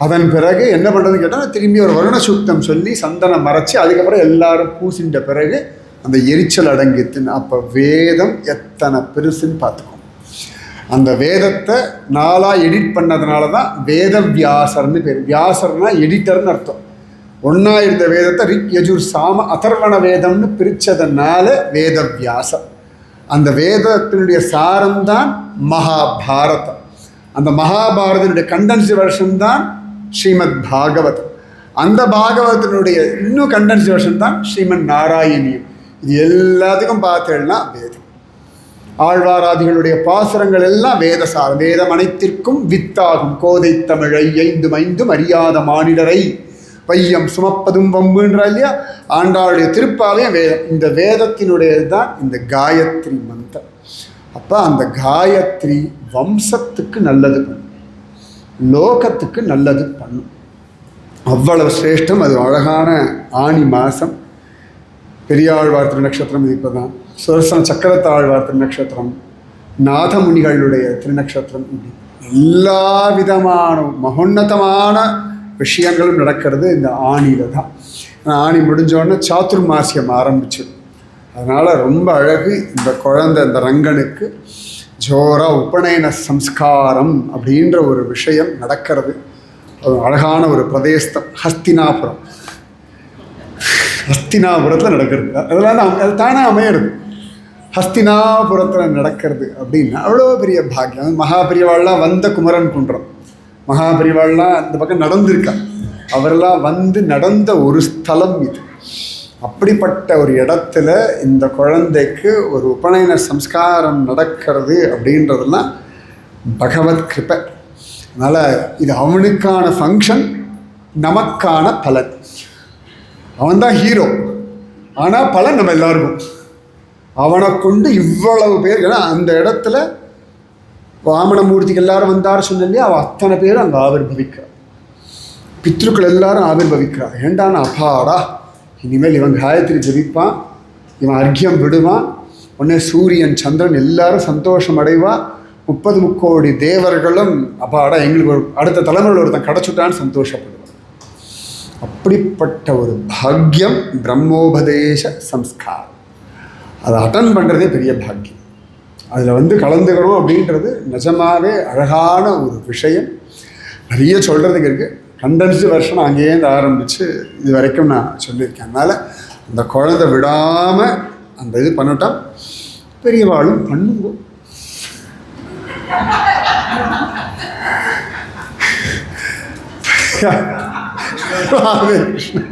அதன் பிறகு என்ன பண்ணுறதுன்னு கேட்டால் திரும்பி ஒரு வருண சூக்தம் சொல்லி சந்தனம் மறைச்சி அதுக்கப்புறம் எல்லாரும் பூசின்ற பிறகு அந்த எரிச்சல் அடங்கித்துன்னு. அப்போ வேதம் எத்தனை பெருசுன்னு பார்த்துக்கோ. அந்த வேதத்தை 4ஆக எடிட் பண்ணதுனால தான் வேதவியாசர்னு பேர். வியாசர்னா எடிட்டர்னு அர்த்தம். ஒன்றா இருந்த வேதத்தை ரிக் யஜுர் சாம அதர்வண வேதம்னு பிரித்ததுனால வேதவியாசர். அந்த வேதத்தினுடைய சாரம்தான் மகாபாரதம். அந்த மகாபாரதனுடைய கண்டென்ஸ்டு வெர்ஷன் தான் ஸ்ரீமத் பாகவதம். அந்த பாகவதனுடைய இன்னும் கண்டென்ஸ்டு வெர்ஷன் தான் ஸ்ரீமன் நாராயணியம். இது எல்லாத்துக்கும் பார்த்தேன்னா வேதம். ஆழ்வாராதிகளுடைய பாசுரங்கள் எல்லாம் வேதசாரம். வேதம் அனைத்திற்கும் வித்தாகும் கோதை தமிழை 5 அறியாத மானிடரை வையம் சுமப்பதும் வம்புன்றா இல்லையா, ஆண்டாளுடைய திருப்பாவே வேதம். இந்த வேதத்தினுடையது தான் இந்த காயத்ரி மந்திரம். அப்போ அந்த காயத்ரி வம்சத்துக்கு நல்லது பண்ணும், லோகத்துக்கு நல்லது பண்ணும். அவ்வளவு சிரேஷ்டம். அது அழகான ஆணி மாதம். பெரியாழ்வார் திருநக்ஷத்திரம் இது இப்போ தான். சுதர்சன சக்கரத்தாழ்வார் திருநக்ஷத்திரம், நாதமுனிகளுடைய திருநக்ஷத்திரம், இப்படி எல்லா விதமான மகோன்னதமான விஷயங்களும் நடக்கிறது இந்த ஆணியில் தான். ஆணி முடிஞ்சோடனே சாத்துர்மாசியம் ஆரம்பிச்சு. அதனால் ரொம்ப அழகு. இந்த குழந்தை இந்த ரங்கனுக்கு ஜோரா உபநயன சம்ஸ்காரம் அப்படின்ற ஒரு விஷயம் நடக்கிறது. அது அழகான ஒரு பிரதேசம் ஹஸ்தினாபுரம். ஹஸ்தினாபுரத்தில் நடக்கிறது. அதெல்லாம் அது தானே அமையிறது. ஹஸ்தினாபுரத்தில் நடக்கிறது அப்படின்னா அவ்வளோ பெரிய பாக்கியம். மகாபெரிவாள்லாம் வந்த குமரன் குன்றம், மகாபெரிவாள்லாம் அந்த பக்கம் நடந்திருக்கா. அவரெல்லாம் வந்து நடந்த ஒரு ஸ்தலம் இது. அப்படிப்பட்ட ஒரு இடத்துல இந்த குழந்தைக்கு ஒரு உபநயன சம்ஸ்காரம் நடக்கிறது அப்படின்றதெல்லாம் பகவத் கிருபை. அதனால் இது அவனுக்கான ஃபங்க்ஷன், நமக்கான பலன். அவன்தான் ஹீரோ, ஆனால் பலன் நம்ம எல்லாருக்கும். அவனை கொண்டு இவ்வளவு பேர், ஏன்னா அந்த இடத்துல வாமனமூர்த்திக்கு எல்லாரும் வந்தார் சொன்னலையே, அவன் அத்தனை பேரும் அங்கே ஆவிர்பவிக்கிறார். பித்ருக்கள் எல்லாரும் ஆவிர்பவிக்கிறார். ஏண்டான அப்பாடா, இனிமேல் இவன் காயத்ரி ஜபிப்பான், இவன் அர்க்கியம் விடுவான், உடனே சூரியன் சந்திரன் எல்லாரும் சந்தோஷம் அடைவா. 30 முக்கோடி தேவர்களும் அப்பாடா எங்களுக்கு ஒரு அடுத்த தலைமுறையில் ஒருத்தன் கிடச்சுட்டான்னு சந்தோஷப்படுவார். அப்படிப்பட்ட ஒரு பாக்கியம் பிரம்மோபதேச சம்ஸ்காரம். அதை அட்டன் பண்ணுறதே பெரிய பாக்கியம். அதில் வந்து கலந்துக்கணும் அப்படின்றது நிஜமாகவே அழகான ஒரு விஷயம். நிறைய சொல்கிறதுக்கு இருக்குது. கண்டென்ஸ்டு வெர்ஷன் அங்கேருந்து ஆரம்பித்து இது வரைக்கும் நான் சொல்லியிருக்கேன். அதனால் அந்த குழந்தை விடாமல் அந்த இது பண்ணிட்டோம். பெரியவாளும் பண்ணுங்க. ராதே கிருஷ்ணன்.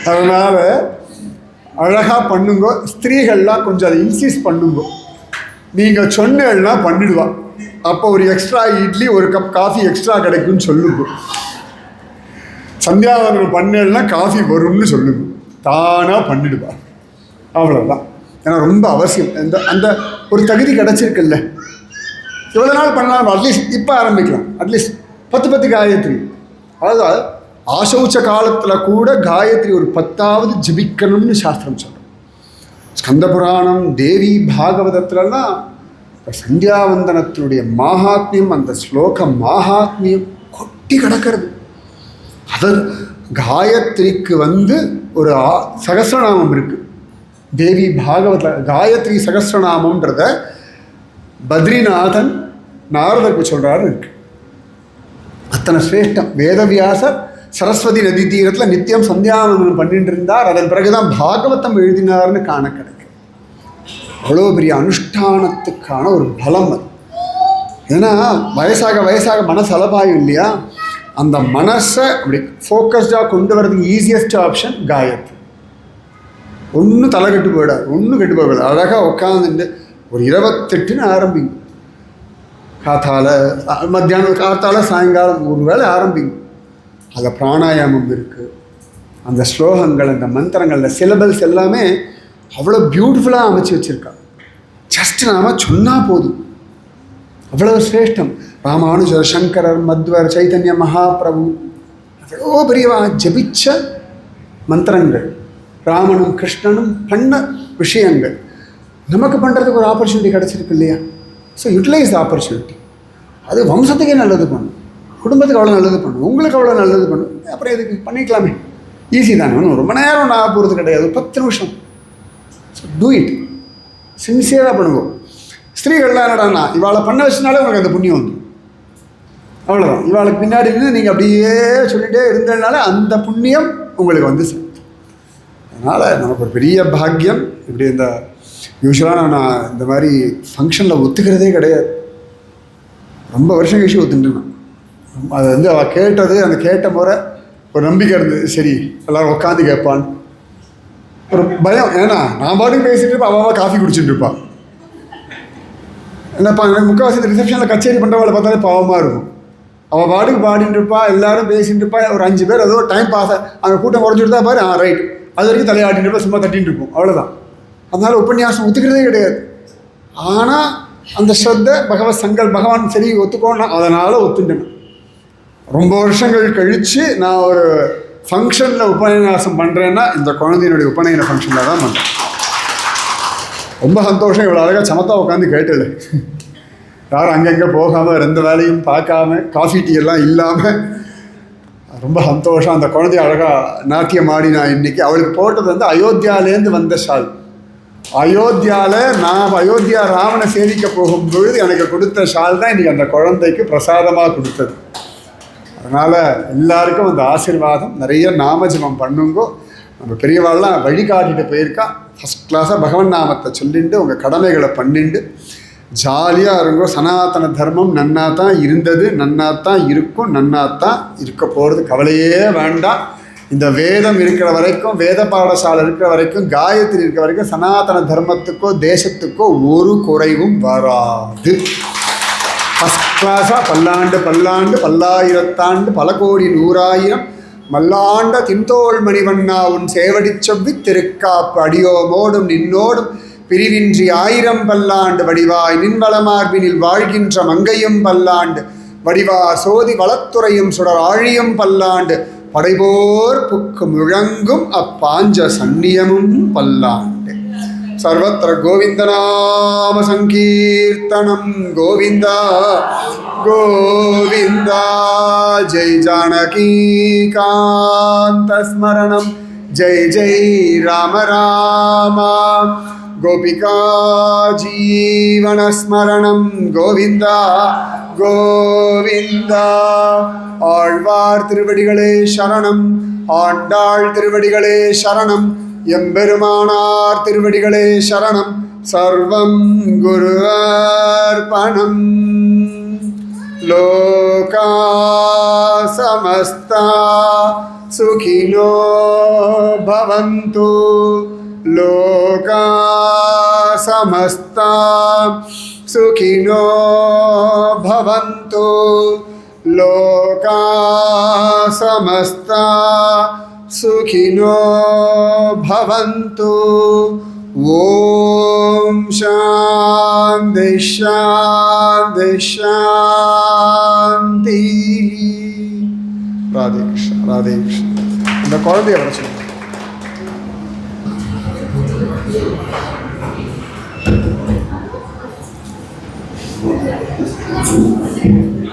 அதனால் அழகாக பண்ணுங்க. ஸ்திரீகள்லாம் கொஞ்சம் அதை இன்சிஸ்ட் பண்ணுங்க. நீங்கள் சொன்னேன்னா பண்ணிடுவா. அப்போ ஒரு எக்ஸ்ட்ரா இட்லி, ஒரு கப் காஃபி எக்ஸ்ட்ரா கிடைக்கும்னு சொல்லுங்க. சந்தியாவந்தனம் பண்ணேன்னா காஃபி வரும்னு சொல்லுங்க. தானாக பண்ணிடுவா. அவ்வளோதான். ஏன்னா ரொம்ப அவசியம். அந்த ஒரு தகுதி கிடச்சிருக்குல்ல, இவ்வளோ நாள் பண்ணலாம். அட்லீஸ்ட் இப்போ ஆரம்பிக்கலாம். அட்லீஸ்ட் 10 காயத்ரி. அதாவது ஆசௌச்ச காலத்தில் கூட காயத்ரி ஒரு 10ஆவது ஜபிக்கணும்னு சாஸ்திரம் சொல்கிறோம். ஸ்கந்த புராணம், தேவி பாகவதத்துலலாம் சந்தியாவந்தனத்தினுடைய மகாத்மியம், அந்த ஸ்லோக மகாத்மியம் கொட்டி கிடக்கிறது. காயத்ரிக்கு ஒரு சகஸ்ரநாமம் இருக்குது. தேவி பாகவத்தில் காயத்ரி சகஸ்ரநாமன்றத பத்ரிநாதன் நாரதருக்கு சொல்கிறாரு இருக்கு. அத்தனை சிரேஷ்டம். வேதவியாசர் சரஸ்வதி நதி தீரத்தில் நித்தியம் சந்தியாவந்தனம் பண்ணிட்டு இருந்தார். அதன் பிறகுதான் பாகவதம் எழுதினார்னு காண கிடைக்கும். அவ்வளோ பெரிய அனுஷ்டானத்துக்கான ஒரு பலம் அது. ஏன்னா வயசாக வயசாக மனசு அலபாயும் இல்லையா, அந்த மனசை அப்படி ஃபோக்கஸ்டாக கொண்டு வரதுக்கு ஈஸியஸ்ட் ஆப்ஷன் காயத்ரி. ஒன்றும் தலை கெட்டு போயிடாது, ஒன்றும் கெட்டு போயிடாது. அழகாக உட்காந்துட்டு ஒரு 28ன்னு ஆரம்பிங்க. காத்தால மத்தியானம், காத்தால சாயங்காலம் ஒரு வேளை ஆரம்பிங்க. அதில் பிராணாயாமம் இருக்குது. அந்த ஸ்லோகங்கள், அந்த மந்திரங்கள், அந்த சிலபல்ஸ் எல்லாமே அவ்வளோ பியூட்டிஃபுல்லாக அமைச்சு வச்சுருக்காங்க. ஜஸ்ட் நாம் சொன்னால் போதும், அவ்வளோ சிரேஷ்டம். ராமானுஜர், சங்கரர், மத்வர், சைதன்ய மகாபிரபு அவ்வளோ பெரியவா ஜபிச்ச மந்திரங்கள், ராமனும் கிருஷ்ணனும் பண்ண விஷயங்கள் நமக்கு பண்ணுறதுக்கு ஒரு ஆப்பர்ச்சுனிட்டி கிடச்சிருக்கு இல்லையா? So utilise the opportunity. அது வம்சத்துக்கே நல்லது பண்ணும், குடும்பத்துக்கு அவ்வளோ நல்லது பண்ணும், உங்களுக்கு அவ்வளோ நல்லது பண்ணும். அப்புறம் இதுக்கு பண்ணிக்கலாமே, ஈஸி தானே. ஒன்றும் ரொம்ப நேரம் நான் போகிறது கிடையாது, 10 நிமிஷம். ஸோ டூ இட், சின்சியராக பண்ணுவோம். ஸ்திரீகள்லாம் என்னடாண்ணா இவாளை பண்ண வச்சனாலே உங்களுக்கு அந்த புண்ணியம் வந்து அவ்வளோதான். இவாளுக்கு பின்னாடி இருந்து நீங்கள் அப்படியே சொல்லிகிட்டே இருந்ததுனால அந்த புண்ணியம் உங்களுக்கு வந்து சேரும். அதனால் நமக்கு ஒரு பெரிய பாக்கியம். இப்படி இந்த யூஸ்வலாக நான் இந்த மாதிரி ஃபங்க்ஷனில் ஒத்துக்கிறதே கிடையாது. ரொம்ப வருஷம் கழிச்சு ஒத்துட்டுருந்தேன். அது அவள் கேட்டது, அந்த கேட்ட முறை ஒரு நம்பிக்கை இருந்தது. சரி எல்லோரும் உட்காந்து கேட்பான்னு ஒரு பயம். ஏன்னா நான் பாட்டுக்கு பேசிகிட்டு இருப்பேன், அவள் காஃபி குடிச்சிட்டு இருப்பாள். என்னப்பா எனக்கு முக்கால்வாசி இந்த ரிசப்ஷனில் கச்சேரி பண்ணுறவளை பார்த்தாலே பாவமாக இருக்கும். அவள் பாட்டுக்கு பாடிட்டு இருப்பா, எல்லோரும் பேசிகிட்டு இருப்பா. ஒரு 5 பேர் ஏதோ டைம் பாஸ், அங்கே கூட்டம் குறைஞ்சிட்டு தான் பாரு, ரைட், அது வரைக்கும் தலையாட்டிட்டு இருப்பா, சும்மா தட்டின்னு இருப்போம், அவ்வளோதான். அதனால் உபன்யாசம் ஒத்துக்கிறதே கிடையாது. ஆனால் அந்த ஸ்ரத்தை பகவத் சங்கல் பகவான் சரி ஒத்துக்கோன்னா அதனால் ஒத்துட்டேன். ரொம்ப வருஷங்கள் கழித்து நான் ஒரு ஃபங்க்ஷனில் உபன்யாசம் பண்ணுறேன்னா இந்த குழந்தையினுடைய உபநயன ஃபங்க்ஷனில் தான் பண்ணுறேன். ரொம்ப சந்தோஷம். இவ்வளோ அழகாக சமத்தாக உட்காந்து கேட்டல, யாரும் அங்கங்கே போகாமல், எந்த வேலையும் பார்க்காம, காஃபி டீ எல்லாம் இல்லாமல் ரொம்ப சந்தோஷம். அந்த குழந்தைய அழகாக நாட்டியம் ஆடி நான் இன்றைக்கி அவளுக்கு போட்டது அயோத்தியாலேருந்து வந்த ஷால். அயோத்தியாவில் நான் அயோத்தியா ராவணை சேவிக்க போகும்பொழுது எனக்கு கொடுத்த ஷால் தான் இன்றைக்கி அந்த குழந்தைக்கு பிரசாதமாக கொடுத்தது. அதனால் எல்லாருக்கும் அந்த ஆசீர்வாதம். நிறைய நாமஜபம் பண்ணுங்கோ. நம்ம பெரியவாள்லாம் வழிகாட்டிட்டு போயிருக்கா. ஃபஸ்ட் கிளாஸாக பகவன் நாமத்தை சொல்லிட்டு உங்கள் கடமைகளை பண்ணிட்டு ஜாலியாக இருங்கோ. சனாதன தர்மம் நன்னா தான் இருந்தது, நன்னா தான் இருக்கும், நன்னா தான் இருக்க போகிறது. கவலையே வேண்டாம். இந்த வேதம் இருக்கிற வரைக்கும், வேத பாடசாலை இருக்கிற வரைக்கும், காயத்ரி இருக்கிற வரைக்கும் சனாதன தர்மத்துக்கோ தேசத்துக்கோ ஒரு குறைவும் வராது. ஃபஸ்ட் கிளாஸாக பல்லாண்டு பல்லாண்டு பல்லாயிரத்தாண்டு பல கோடி நூறாயிரம் மல்லாண்ட தின்தோள் மணிவண்ணா உன் சேவடி செவ்வி திருக்காப்பு அடியோமோடும் நின்னோடும் பிரிவின்றி 1000 பல்லாண்டு வடிவாய் நின்வளமார்பினில் வாழ்கின்ற மங்கையும் பல்லாண்டு வடிவா சோதி வளத்துறையும் சுடர் ஆழியும் பல்லாண்டு படைபோர் புக்கு முழங்கும் அப்பாஞ்ச சந்நியமும் பல்லாண்டு. சர்வத்திர கோவிந்தநாம சங்கீர்த்தனம் கோவிந்தா கோவிந்தா. ஜெய் ஜானகி காந்த ஸ்மரணம் ஜெய் ஜெய் ராம ராமா. கோபிகா ஜீவனஸ்மரணம் கோவிந்தா கோவிந்தா. ஆழ்வார் திருவடிகளே சரணம், ஆண்டாள் திருவடிகளே சரணம், எம்பெருமானார் திருவடிகளே சரணம். சர்வம் குரு அர்ப்பணம். லோகா சமஸ்தா சுகினோ பவந்து. லோகா சமஸ்தா சுகினோ பவந்து. லோகா சமஸ்தா சுகினோ பவந்து. ஓம் சாந்தி சாந்தி சாந்தி. ராதே கிருஷ்ணா ராதே கிருஷ்ணா. இந்த குழந்தைய வர சொல்லுங்க. Thank you.